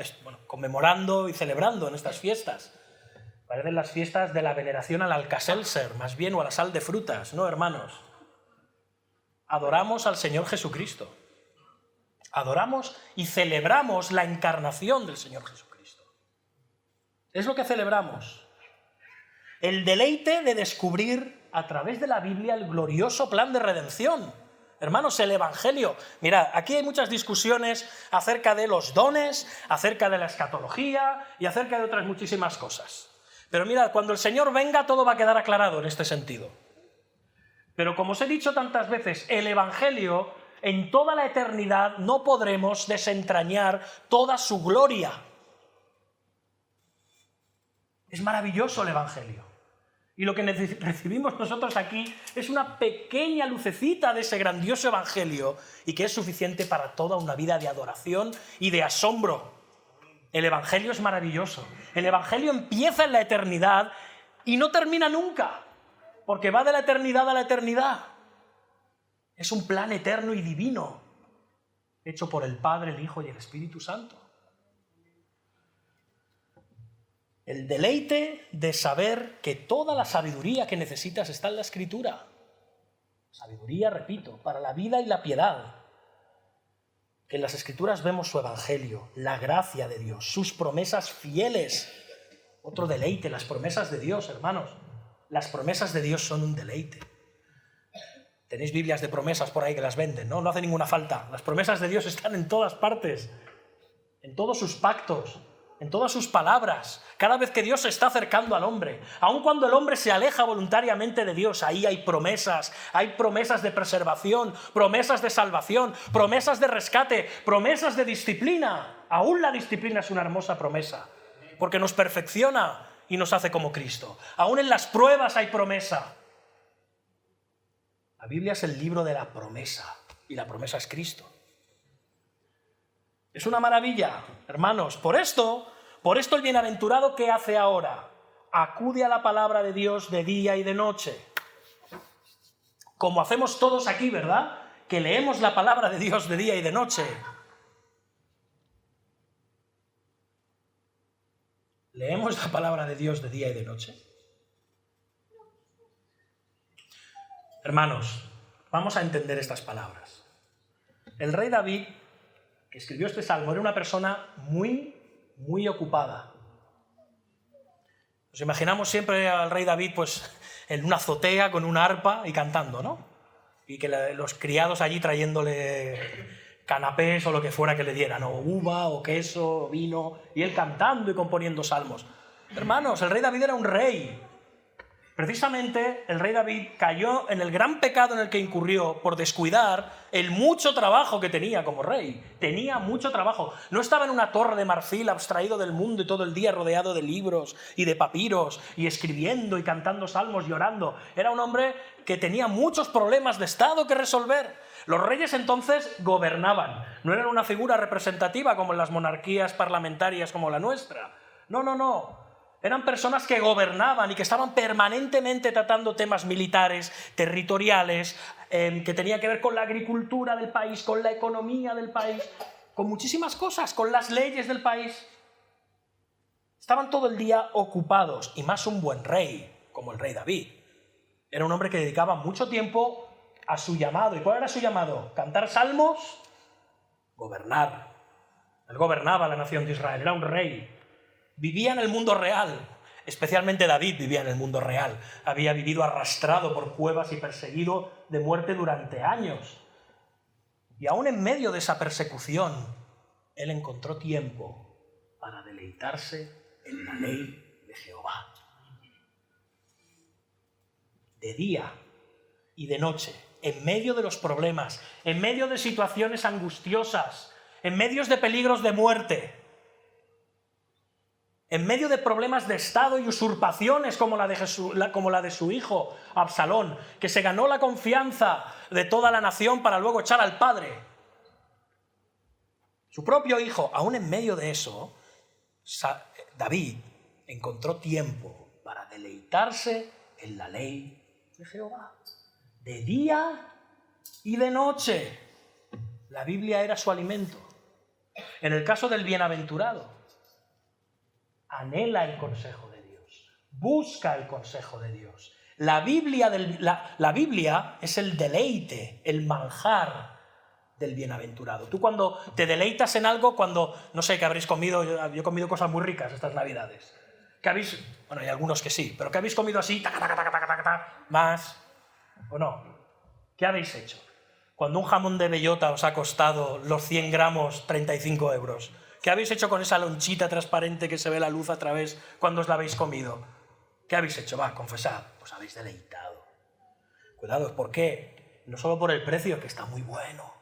conmemorando y celebrando en estas fiestas. Parecen las fiestas de la veneración al Alcacelser, más bien, o a la sal de frutas. No, hermanos. Adoramos al Señor Jesucristo. Adoramos y celebramos la encarnación del Señor Jesucristo. Es lo que celebramos. El deleite de descubrir a través de la Biblia el glorioso plan de redención. Hermanos, el Evangelio. Mirad, aquí hay muchas discusiones acerca de los dones, acerca de la escatología y acerca de otras muchísimas cosas. Pero mirad, cuando el Señor venga todo va a quedar aclarado en este sentido. Pero como os he dicho tantas veces, el Evangelio en toda la eternidad no podremos desentrañar toda su gloria. Es maravilloso el Evangelio. Y lo que recibimos nosotros aquí es una pequeña lucecita de ese grandioso Evangelio y que es suficiente para toda una vida de adoración y de asombro. El Evangelio es maravilloso. El Evangelio empieza en la eternidad y no termina nunca, porque va de la eternidad a la eternidad. Es un plan eterno y divino, hecho por el Padre, el Hijo y el Espíritu Santo. El deleite de saber que toda la sabiduría que necesitas está en la Escritura. Sabiduría, repito, para la vida y la piedad. Que en las Escrituras vemos su Evangelio, la gracia de Dios, sus promesas fieles. Otro deleite, las promesas de Dios, hermanos. Las promesas de Dios son un deleite. Tenéis Biblias de promesas por ahí que las venden, ¿no? No hace ninguna falta. Las promesas de Dios están en todas partes, en todos sus pactos, en todas sus palabras, cada vez que Dios se está acercando al hombre. Aun cuando el hombre se aleja voluntariamente de Dios, ahí hay promesas de preservación, promesas de salvación, promesas de rescate, promesas de disciplina. Aún la disciplina es una hermosa promesa, porque nos perfecciona y nos hace como Cristo. Aún en las pruebas hay promesa. La Biblia es el libro de la promesa, y la promesa es Cristo. Es una maravilla, hermanos. Por esto el bienaventurado, ¿qué hace ahora? Acude a la palabra de Dios de día y de noche. Como hacemos todos aquí, ¿verdad? Que leemos la palabra de Dios de día y de noche. ¿Leemos la palabra de Dios de día y de noche? Hermanos, vamos a entender estas palabras. El rey David, que escribió este salmo, era una persona muy ocupada. Nos imaginamos siempre al rey David pues en una azotea con una arpa y cantando, ¿no? Y que los criados allí trayéndole canapés o lo que fuera que le dieran, o uva, o queso, o vino, y él cantando y componiendo salmos. Hermanos, el rey David era un rey. Precisamente el rey David cayó en el gran pecado en el que incurrió por descuidar el mucho trabajo que tenía como rey. Tenía mucho trabajo. No estaba en una torre de marfil abstraído del mundo y todo el día rodeado de libros y de papiros y escribiendo y cantando salmos y orando. Era un hombre que tenía muchos problemas de estado que resolver. Los reyes entonces gobernaban. No eran una figura representativa como en las monarquías parlamentarias como la nuestra. No. Eran personas que gobernaban y que estaban permanentemente tratando temas militares, territoriales, que tenían que ver con la agricultura del país, con la economía del país, con muchísimas cosas, con las leyes del país. Estaban todo el día ocupados, y más un buen rey, como el rey David. Era un hombre que dedicaba mucho tiempo a su llamado. ¿Y cuál era su llamado? ¿Cantar salmos? Gobernar. Él gobernaba la nación de Israel, era un rey. Vivía en el mundo real, especialmente David vivía en el mundo real. Había vivido arrastrado por cuevas y perseguido de muerte durante años. Y aún en medio de esa persecución, él encontró tiempo para deleitarse en la ley de Jehová. De día y de noche, en medio de los problemas, en medio de situaciones angustiosas, en medio de peligros de muerte, en medio de problemas de estado y usurpaciones como la de su hijo Absalón, que se ganó la confianza de toda la nación para luego echar al padre. Su propio hijo, aún en medio de eso, David encontró tiempo para deleitarse en la ley de Jehová. De día y de noche. La Biblia era su alimento. En el caso del bienaventurado, anhela el consejo de Dios, busca el consejo de Dios. La Biblia es el deleite, el manjar del bienaventurado. Tú cuando te deleitas en algo, cuando, no sé, que habréis comido, yo he comido cosas muy ricas estas Navidades. ¿Qué habéis? Bueno, hay algunos que sí, pero ¿qué habéis comido así? Taca, taca, taca, taca, taca, taca, más, ¿o no? ¿Qué habéis hecho? Cuando un jamón de bellota os ha costado los 100 gramos 35 euros, ¿qué habéis hecho con esa lonchita transparente que se ve la luz a través cuando os la habéis comido? ¿Qué habéis hecho? Va, confesad, os habéis deleitado. Cuidado, ¿por qué? No solo por el precio, que está muy bueno,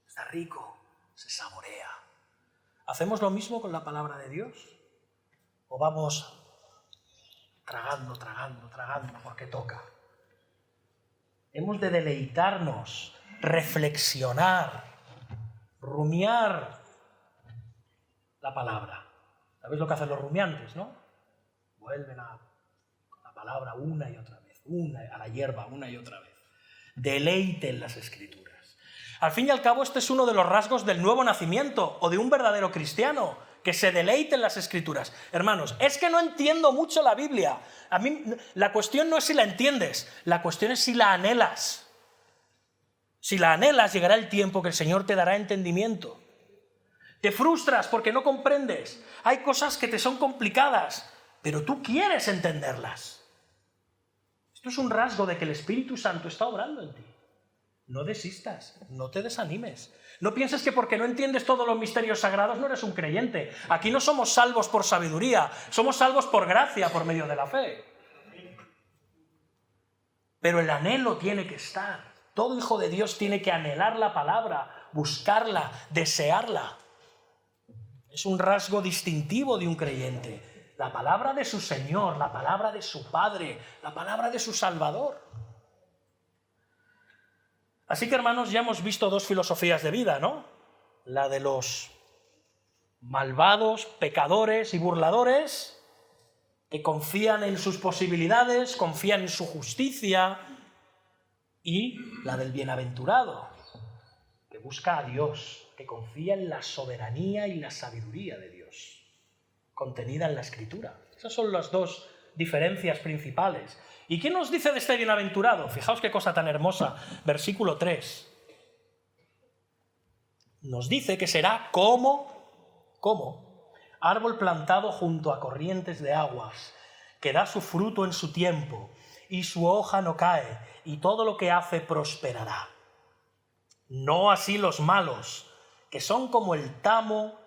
está rico, se saborea. ¿Hacemos lo mismo con la palabra de Dios? ¿O vamos tragando, tragando, tragando porque toca? Hemos de deleitarnos, reflexionar, rumiar la palabra. ¿Sabéis lo que hacen los rumiantes, no? Vuelven a la palabra una y otra vez, a la hierba una y otra vez. Deleiten las Escrituras. Al fin y al cabo, este es uno de los rasgos del nuevo nacimiento o de un verdadero cristiano, que se deleite en las Escrituras. Hermanos, es que no entiendo mucho la Biblia. A mí la cuestión no es si la entiendes, la cuestión es si la anhelas. Si la anhelas, llegará el tiempo que el Señor te dará entendimiento. Te frustras porque no comprendes. Hay cosas que te son complicadas, pero tú quieres entenderlas. Esto es un rasgo de que el Espíritu Santo está obrando en ti. No desistas, no te desanimes. No pienses que porque no entiendes todos los misterios sagrados no eres un creyente. Aquí no somos salvos por sabiduría, somos salvos por gracia, por medio de la fe. Pero el anhelo tiene que estar. Todo hijo de Dios tiene que anhelar la palabra, buscarla, desearla. Es un rasgo distintivo de un creyente. La palabra de su Señor, la palabra de su Padre, la palabra de su Salvador. Así que, hermanos, ya hemos visto dos filosofías de vida, ¿no? La de los malvados, pecadores y burladores, que confían en sus posibilidades, confían en su justicia, y la del bienaventurado, que busca a Dios, que confía en la soberanía y la sabiduría de Dios, contenida en la Escritura. Esas son las dos diferencias principales. ¿Y qué nos dice de este bienaventurado? Fijaos qué cosa tan hermosa. Versículo 3. Nos dice que será como árbol plantado junto a corrientes de aguas, que da su fruto en su tiempo, y su hoja no cae, y todo lo que hace prosperará. No así los malos, que son como el tamo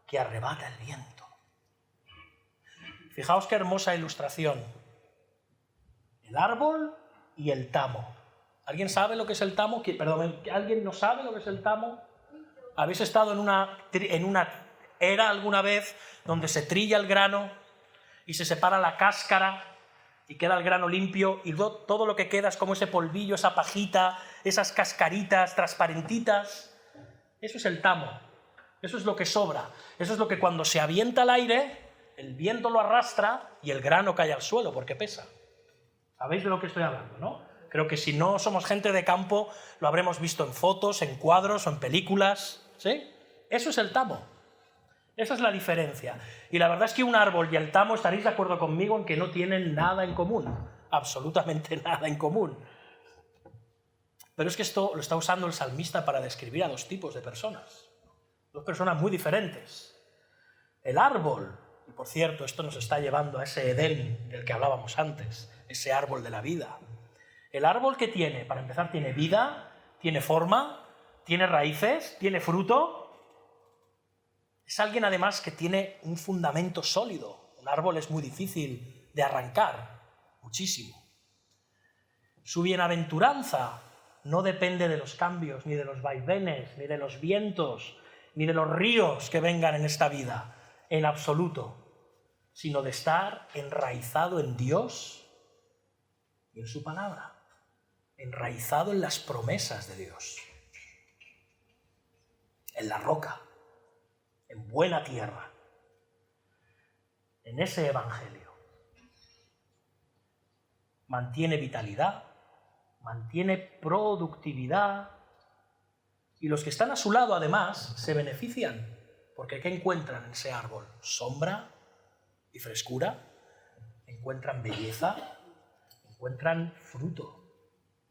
que arrebata el viento. Fijaos qué hermosa ilustración. El árbol y el tamo. ¿Alguien sabe lo que es el tamo? Perdón, ¿alguien no sabe lo que es el tamo? ¿Habéis estado en una era alguna vez donde se trilla el grano y se separa la cáscara y queda el grano limpio y todo lo que queda es como ese polvillo, esa pajita, esas cascaritas transparentitas? Eso es el tamo. Eso es lo que sobra. Eso es lo que cuando se avienta al aire, el viento lo arrastra y el grano cae al suelo porque pesa. ¿Sabéis de lo que estoy hablando, no? Creo que si no somos gente de campo, lo habremos visto en fotos, en cuadros o en películas, ¿sí? Eso es el tamo. Esa es la diferencia. Y la verdad es que un árbol y el tamo, estaréis de acuerdo conmigo en que no tienen nada en común. Absolutamente nada en común. Pero es que esto lo está usando el salmista para describir a dos tipos de personas. Dos personas muy diferentes. El árbol, y por cierto, esto nos está llevando a ese Edén del que hablábamos antes, ese árbol de la vida. El árbol que tiene, para empezar, tiene vida, tiene forma, tiene raíces, tiene fruto. Es alguien además que tiene un fundamento sólido. Un árbol es muy difícil de arrancar, muchísimo. Su bienaventuranza no depende de los cambios, ni de los vaivenes, ni de los vientos, ni de los ríos que vengan en esta vida, en absoluto, sino de estar enraizado en Dios y en su palabra, enraizado en las promesas de Dios, en la roca, en buena tierra, en ese evangelio. Mantiene vitalidad, mantiene productividad, y los que están a su lado además se benefician, porque ¿qué encuentran en ese árbol? Sombra y frescura, encuentran belleza, encuentran fruto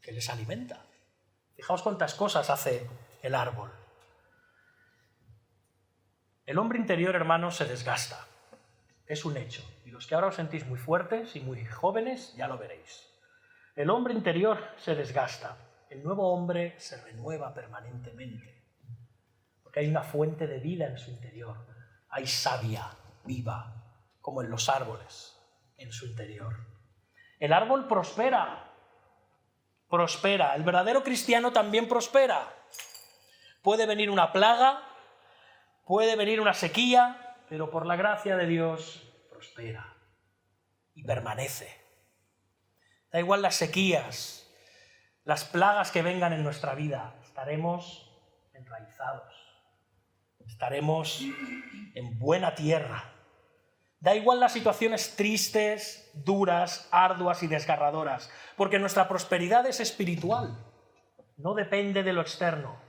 que les alimenta. Fijaos cuántas cosas hace el árbol. El hombre interior, hermanos, se desgasta. Es un hecho. Y los que ahora os sentís muy fuertes y muy jóvenes, ya lo veréis. El hombre interior se desgasta. El nuevo hombre se renueva permanentemente. Porque hay una fuente de vida en su interior. Hay savia viva, como en los árboles, en su interior. El árbol prospera. Prospera. El verdadero cristiano también prospera. Puede venir una plaga, puede venir una sequía, pero por la gracia de Dios prospera y permanece. Da igual las sequías, las plagas que vengan en nuestra vida, estaremos enraizados, estaremos en buena tierra. Da igual las situaciones tristes, duras, arduas y desgarradoras, porque nuestra prosperidad es espiritual, no depende de lo externo.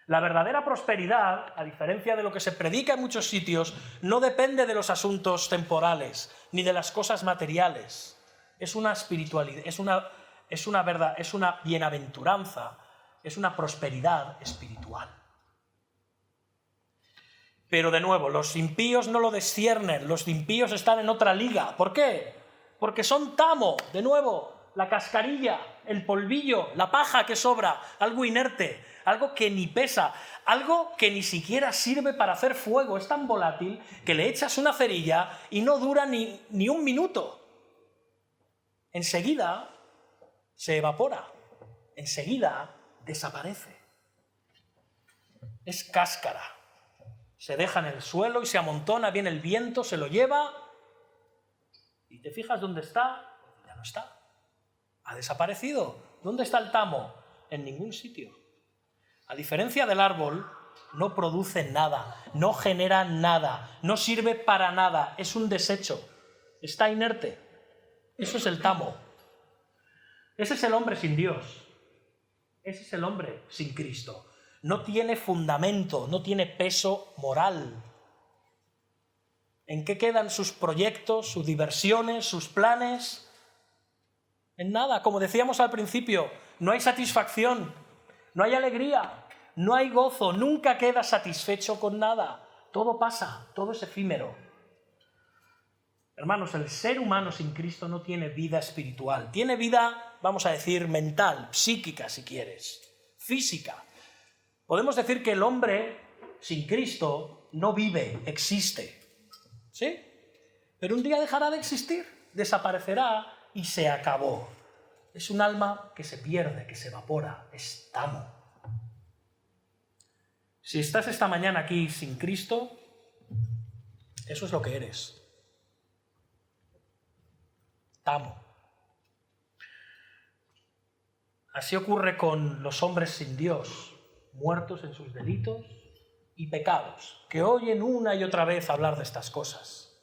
La verdadera prosperidad, a diferencia de lo que se predica en muchos sitios, no depende de los asuntos temporales ni de las cosas materiales. Es una espiritualidad, es una verdad, es una bienaventuranza, es una prosperidad espiritual. Pero de nuevo, los impíos no lo disciernen, los impíos están en otra liga. ¿Por qué? Porque son tamo, de nuevo, la cascarilla, el polvillo, la paja que sobra, algo inerte, algo que ni pesa, algo que ni siquiera sirve para hacer fuego. Es tan volátil que le echas una cerilla y no dura ni un minuto. Enseguida se evapora, enseguida desaparece. Es cáscara. Se deja en el suelo y se amontona, viene el viento, se lo lleva y te fijas dónde está, ya no está. Ha desaparecido. ¿Dónde está el tamo? En ningún sitio. A diferencia del árbol, no produce nada, no genera nada, no sirve para nada, es un desecho, está inerte. Eso es el tamo. Ese es el hombre sin Dios. Ese es el hombre sin Cristo. No tiene fundamento, no tiene peso moral. ¿En qué quedan sus proyectos, sus diversiones, sus planes? En nada. Como decíamos al principio, no hay satisfacción, no hay alegría, no hay gozo, nunca queda satisfecho con nada. Todo pasa, todo es efímero. Hermanos, el ser humano sin Cristo no tiene vida espiritual. Tiene vida, vamos a decir, mental, psíquica si quieres, física. Podemos decir que el hombre sin Cristo no vive, existe. ¿Sí? Pero un día dejará de existir, desaparecerá y se acabó. Es un alma que se pierde, que se evapora, es tamo. Si estás esta mañana aquí sin Cristo, eso es lo que eres. Tamo. Así ocurre con los hombres sin Dios, muertos en sus delitos y pecados, que oyen una y otra vez hablar de estas cosas.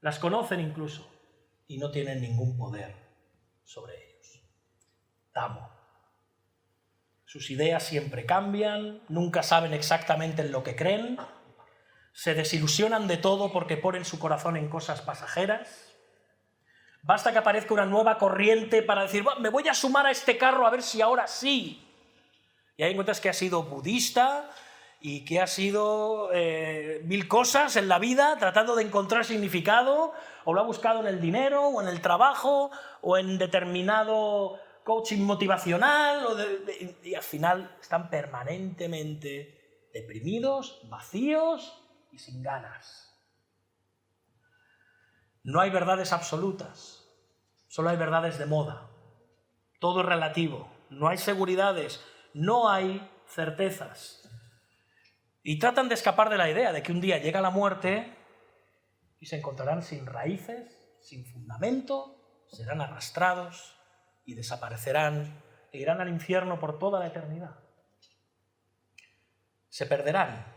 Las conocen incluso y no tienen ningún poder sobre ellos. Tamo. Sus ideas siempre cambian, nunca saben exactamente en lo que creen, se desilusionan de todo porque ponen su corazón en cosas pasajeras. Basta que aparezca una nueva corriente para decir, me voy a sumar a este carro a ver si ahora sí. Y ahí encuentras que ha sido budista y que ha sido mil cosas en la vida tratando de encontrar significado, o lo ha buscado en el dinero, o en el trabajo, o en determinado coaching motivacional, y al final están permanentemente deprimidos, vacíos y sin ganas. No hay verdades absolutas, solo hay verdades de moda. Todo es relativo, no hay seguridades, no hay certezas. Y tratan de escapar de la idea de que un día llega la muerte y se encontrarán sin raíces, sin fundamento, serán arrastrados y desaparecerán e irán al infierno por toda la eternidad. Se perderán.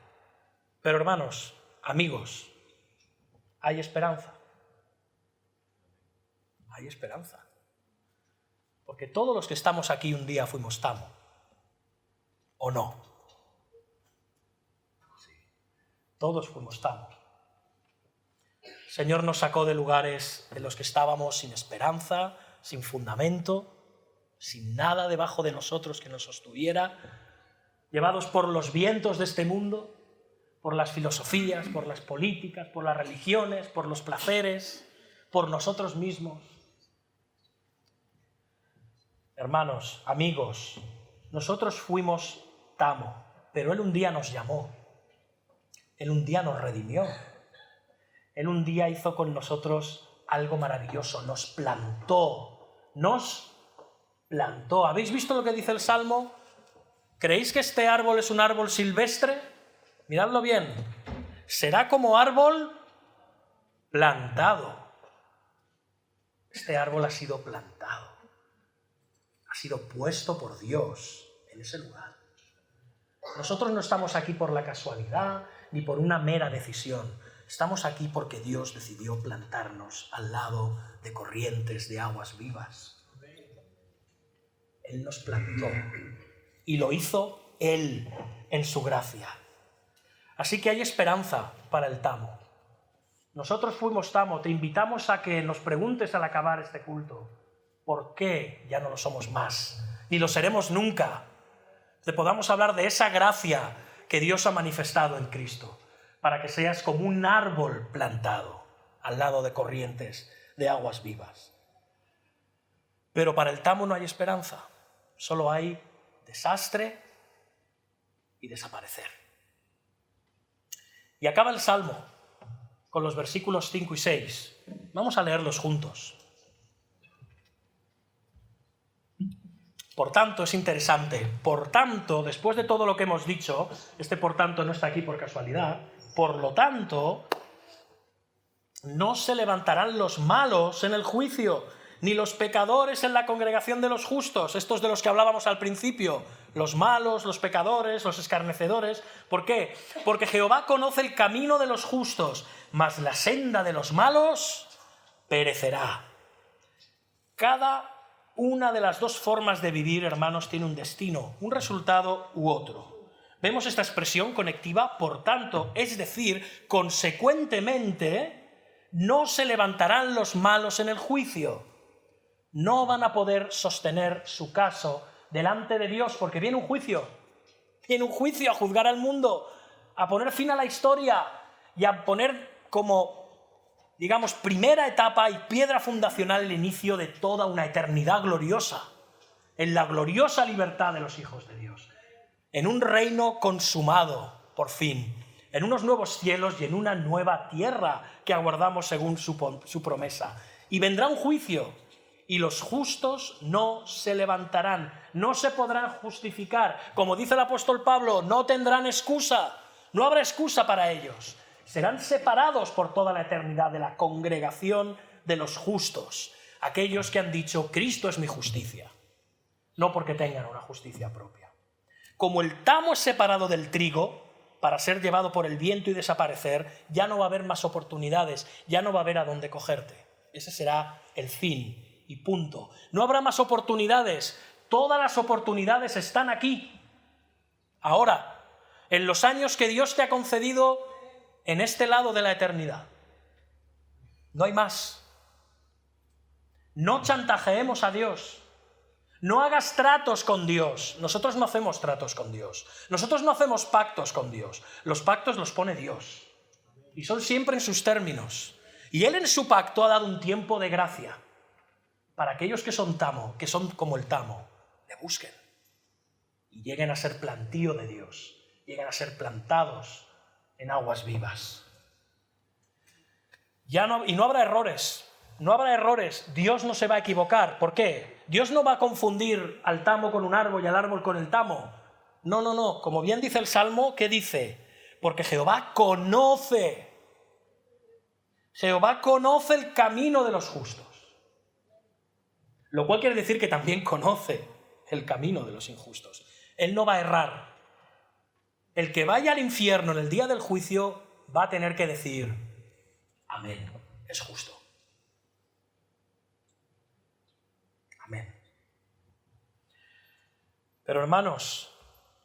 Pero hermanos, amigos, hay esperanza. Hay esperanza. Porque todos los que estamos aquí un día fuimos tamo. ¿O no? Sí. Todos fuimos tamo. El Señor nos sacó de lugares en los que estábamos sin esperanza, sin fundamento, sin nada debajo de nosotros que nos sostuviera. llevados por los vientos de este mundo, por las filosofías, por las políticas, por las religiones, por los placeres, por nosotros mismos. Hermanos, amigos, nosotros fuimos tamo, pero Él un día nos llamó, Él un día nos redimió, Él un día hizo con nosotros algo maravilloso, nos plantó. ¿Habéis visto lo que dice el Salmo? ¿Creéis que este árbol es un árbol silvestre? Miradlo bien. Será como árbol plantado. Este árbol ha sido plantado. Ha sido puesto por Dios en ese lugar. Nosotros no estamos aquí por la casualidad ni por una mera decisión. Estamos aquí porque Dios decidió plantarnos al lado de corrientes de aguas vivas. Él nos plantó y lo hizo Él en su gracia. Así que hay esperanza para el tamo. Nosotros fuimos tamo. Te invitamos a que nos preguntes al acabar este culto por qué ya no lo somos más, ni lo seremos nunca. Te podamos hablar de esa gracia que Dios ha manifestado en Cristo, para que seas como un árbol plantado al lado de corrientes de aguas vivas. Pero para el tamo no hay esperanza, solo hay desastre y desaparecer. Y acaba el Salmo con los versículos 5 y 6. Vamos a leerlos juntos. Por tanto, es interesante. Por tanto, después de todo lo que hemos dicho, este por tanto no está aquí por casualidad, por lo tanto, no se levantarán los malos en el juicio, ni los pecadores en la congregación de los justos, estos de los que hablábamos al principio, los malos, los pecadores, los escarnecedores. ¿Por qué? Porque Jehová conoce el camino de los justos, mas la senda de los malos perecerá. Cada una de las dos formas de vivir, hermanos, tiene un destino, un resultado u otro. Vemos esta expresión conectiva, por tanto, es decir, consecuentemente, no se levantarán los malos en el juicio. No van a poder sostener su caso delante de Dios, porque viene un juicio a juzgar al mundo, a poner fin a la historia y a poner como, digamos, primera etapa y piedra fundacional el inicio de toda una eternidad gloriosa, en la gloriosa libertad de los hijos de Dios, en un reino consumado, por fin, en unos nuevos cielos y en una nueva tierra que aguardamos según su promesa. Y vendrá un juicio, y los justos no se levantarán, no se podrán justificar. Como dice el apóstol Pablo, no tendrán excusa, no habrá excusa para ellos. Serán separados por toda la eternidad de la congregación de los justos, aquellos que han dicho, Cristo es mi justicia, no porque tengan una justicia propia. Como el tamo es separado del trigo para ser llevado por el viento y desaparecer, ya no va a haber más oportunidades, ya no va a haber a dónde cogerte. Ese será el fin y punto. No habrá más oportunidades, todas las oportunidades están aquí, ahora, en los años que Dios te ha concedido en este lado de la eternidad. No hay más. No chantajeemos a Dios. No hagas tratos con Dios. Nosotros no hacemos tratos con Dios. Nosotros no hacemos pactos con Dios. Los pactos los pone Dios. Y son siempre en sus términos. Y Él en su pacto ha dado un tiempo de gracia para aquellos que son tamo, que son como el tamo, le busquen. Y lleguen a ser plantío de Dios. Lleguen a ser plantados en aguas vivas. Y no habrá errores. No habrá errores. Dios no se va a equivocar. ¿Por qué? Dios no va a confundir al tamo con un árbol y al árbol con el tamo. No, no, no. Como bien dice el Salmo, ¿qué dice? Porque Jehová conoce el camino de los justos. Lo cual quiere decir que también conoce el camino de los injustos. Él no va a errar. El que vaya al infierno en el día del juicio va a tener que decir, amén, es justo. Amén. Pero hermanos,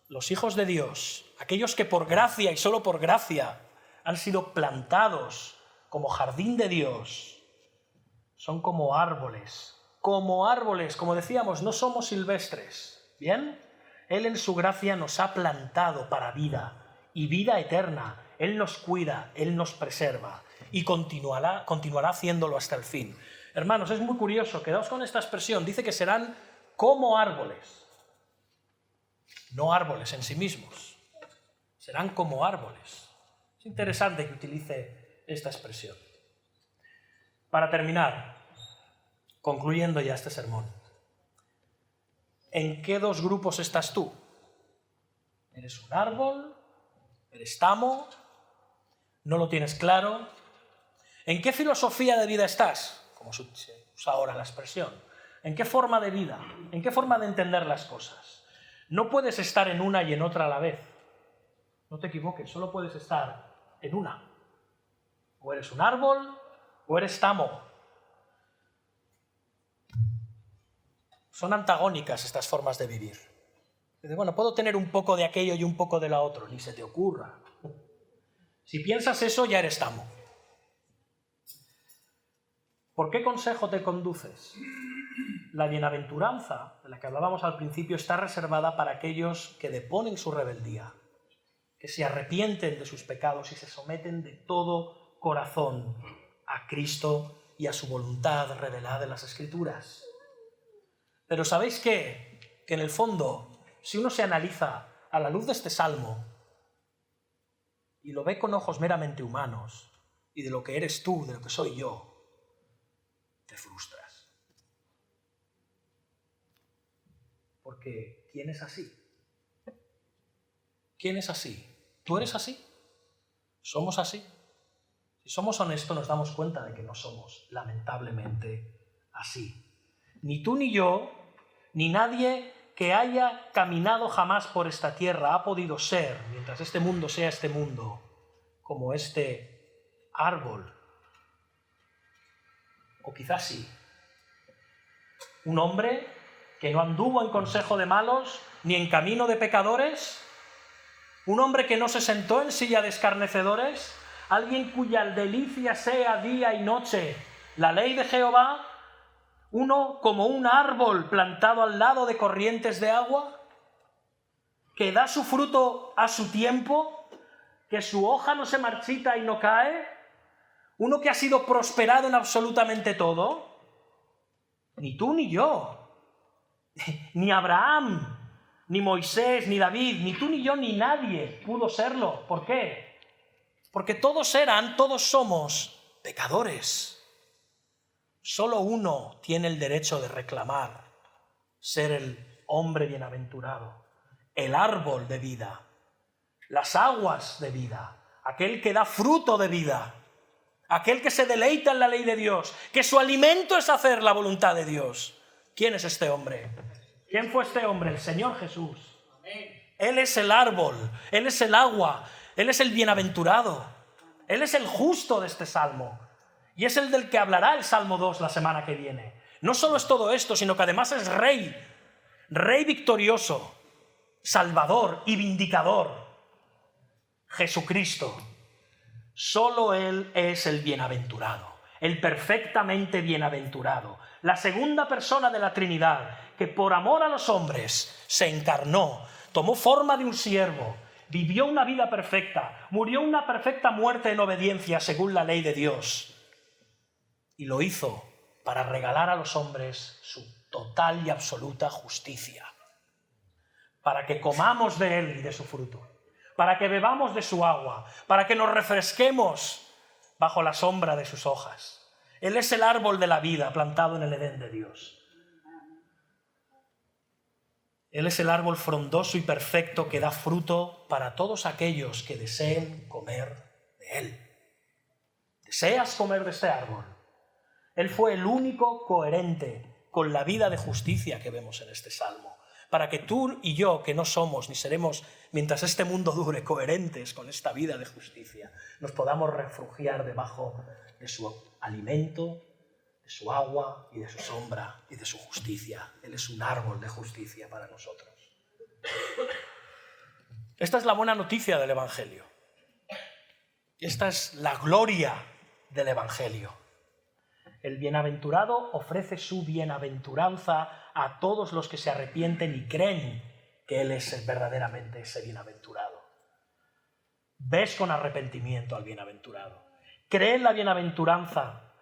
los hijos de Dios, aquellos que por gracia y solo por gracia han sido plantados como jardín de Dios, son como árboles, como decíamos, no somos silvestres, ¿bien? Él en su gracia nos ha plantado para vida y vida eterna. Él nos cuida, Él nos preserva y continuará haciéndolo hasta el fin. Hermanos, es muy curioso, quedaos con esta expresión, dice que serán como árboles, no árboles en sí mismos, serán como árboles. Es interesante que utilice esta expresión. Para terminar, concluyendo ya este sermón, ¿en qué dos grupos estás tú? ¿Eres un árbol? ¿Eres tamo? ¿No lo tienes claro? ¿En qué filosofía de vida estás? Como se usa ahora la expresión. ¿En qué forma de vida? ¿En qué forma de entender las cosas? No puedes estar en una y en otra a la vez. No te equivoques, solo puedes estar en una. O eres un árbol o eres tamo. Son antagónicas estas formas de vivir. Dice, bueno, puedo tener un poco de aquello y un poco de la otra, ni se te ocurra. Si piensas eso, ya eres tamo. ¿Por qué consejo te conduces? La bienaventuranza, de la que hablábamos al principio, está reservada para aquellos que deponen su rebeldía, que se arrepienten de sus pecados y se someten de todo corazón a Cristo y a su voluntad revelada en las Escrituras. Pero ¿sabéis qué? Que en el fondo, si uno se analiza a la luz de este salmo y lo ve con ojos meramente humanos y de lo que eres tú, de lo que soy yo, te frustras. Porque ¿quién es así? ¿Quién es así? ¿Tú eres así? ¿Somos así? Si somos honestos nos damos cuenta de que no somos, lamentablemente, así. Ni tú ni yo, ni nadie que haya caminado jamás por esta tierra ha podido ser, mientras este mundo sea este mundo, como este árbol. O quizás sí. Un hombre que no anduvo en consejo de malos, ni en camino de pecadores. Un hombre que no se sentó en silla de escarnecedores. Alguien cuya delicia sea día y noche la ley de Jehová. Uno como un árbol plantado al lado de corrientes de agua, que da su fruto a su tiempo, que su hoja no se marchita y no cae. Uno que ha sido prosperado en absolutamente todo. Ni tú ni yo, ni Abraham, ni Moisés, ni David, ni tú ni yo, ni nadie pudo serlo. ¿Por qué? Porque todos somos pecadores. Solo uno tiene el derecho de reclamar ser el hombre bienaventurado, el árbol de vida, las aguas de vida, aquel que da fruto de vida, aquel que se deleita en la ley de Dios, que su alimento es hacer la voluntad de Dios. ¿Quién es este hombre? ¿Quién fue este hombre? El Señor Jesús. Él es el árbol, Él es el agua, Él es el bienaventurado, Él es el justo de este salmo. Y es el del que hablará el Salmo 2 la semana que viene. No solo es todo esto, sino que además es rey, rey victorioso, salvador y vindicador. Jesucristo. Solo Él es el bienaventurado, el perfectamente bienaventurado, la segunda persona de la Trinidad, que por amor a los hombres se encarnó, tomó forma de un siervo, vivió una vida perfecta, murió una perfecta muerte en obediencia según la ley de Dios. Y lo hizo para regalar a los hombres su total y absoluta justicia, para que comamos de Él y de su fruto, para que bebamos de su agua, para que nos refresquemos bajo la sombra de sus hojas. Él es el árbol de la vida plantado en el Edén de Dios. Él es el árbol frondoso y perfecto que da fruto para todos aquellos que deseen comer de Él. ¿Deseas comer de este árbol? Él fue el único coherente con la vida de justicia que vemos en este salmo, para que tú y yo, que no somos ni seremos, mientras este mundo dure, coherentes con esta vida de justicia, nos podamos refugiar debajo de su alimento, de su agua y de su sombra y de su justicia. Él es un árbol de justicia para nosotros. Esta es la buena noticia del Evangelio. Esta es la gloria del Evangelio. El bienaventurado ofrece su bienaventuranza a todos los que se arrepienten y creen que Él es verdaderamente ese bienaventurado. Ves con arrepentimiento al bienaventurado. Cree en la bienaventuranza.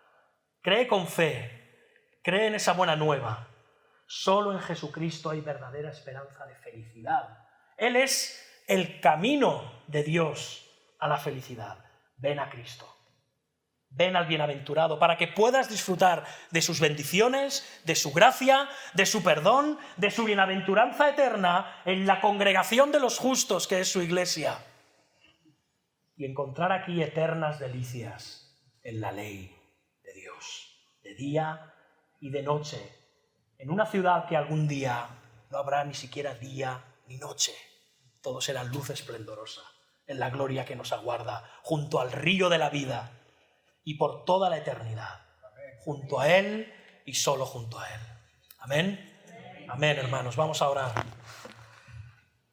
Cree con fe. Cree en esa buena nueva. Solo en Jesucristo hay verdadera esperanza de felicidad. Él es el camino de Dios a la felicidad. Ven a Cristo. Ven al bienaventurado para que puedas disfrutar de sus bendiciones, de su gracia, de su perdón, de su bienaventuranza eterna en la congregación de los justos que es su iglesia. Y encontrar aquí eternas delicias en la ley de Dios, de día y de noche, en una ciudad que algún día no habrá ni siquiera día ni noche. Todo será luz esplendorosa en la gloria que nos aguarda junto al río de la vida y por toda la eternidad, junto a Él y solo junto a Él. Amén. Amén, hermanos. Vamos a orar.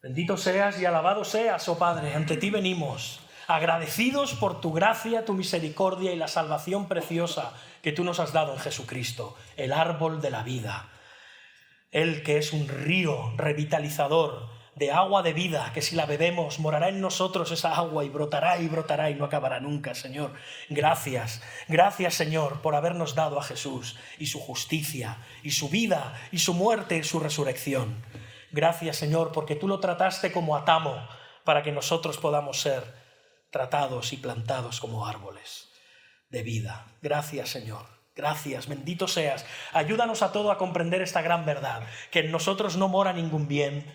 Bendito seas y alabado seas, oh Padre. Ante ti venimos, agradecidos por tu gracia, tu misericordia y la salvación preciosa que tú nos has dado en Jesucristo, el árbol de la vida. Él que es un río revitalizador de agua de vida, que si la bebemos morará en nosotros esa agua y brotará y no acabará nunca, Señor. Gracias, gracias, Señor, por habernos dado a Jesús y su justicia y su vida y su muerte y su resurrección. Gracias, Señor, porque tú lo trataste como atamo para que nosotros podamos ser tratados y plantados como árboles de vida. Gracias, Señor. Gracias, bendito seas. Ayúdanos a todos a comprender esta gran verdad, que en nosotros no mora ningún bien,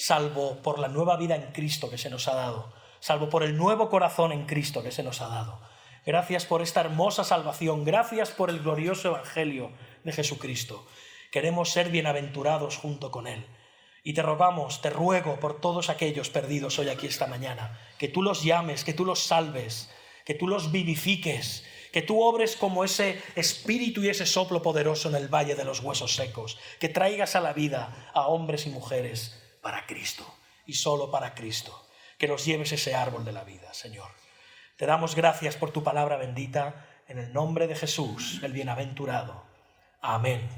salvo por la nueva vida en Cristo que se nos ha dado, salvo por el nuevo corazón en Cristo que se nos ha dado. Gracias por esta hermosa salvación, gracias por el glorioso evangelio de Jesucristo. Queremos ser bienaventurados junto con Él. Y te rogamos, te ruego por todos aquellos perdidos hoy aquí esta mañana, que tú los llames, que tú los salves, que tú los vivifiques, que tú obres como ese espíritu y ese soplo poderoso en el valle de los huesos secos, que traigas a la vida a hombres y mujeres para Cristo y solo para Cristo, que nos lleves ese árbol de la vida, Señor. Te damos gracias por tu palabra bendita, en el nombre de Jesús, el bienaventurado. Amén.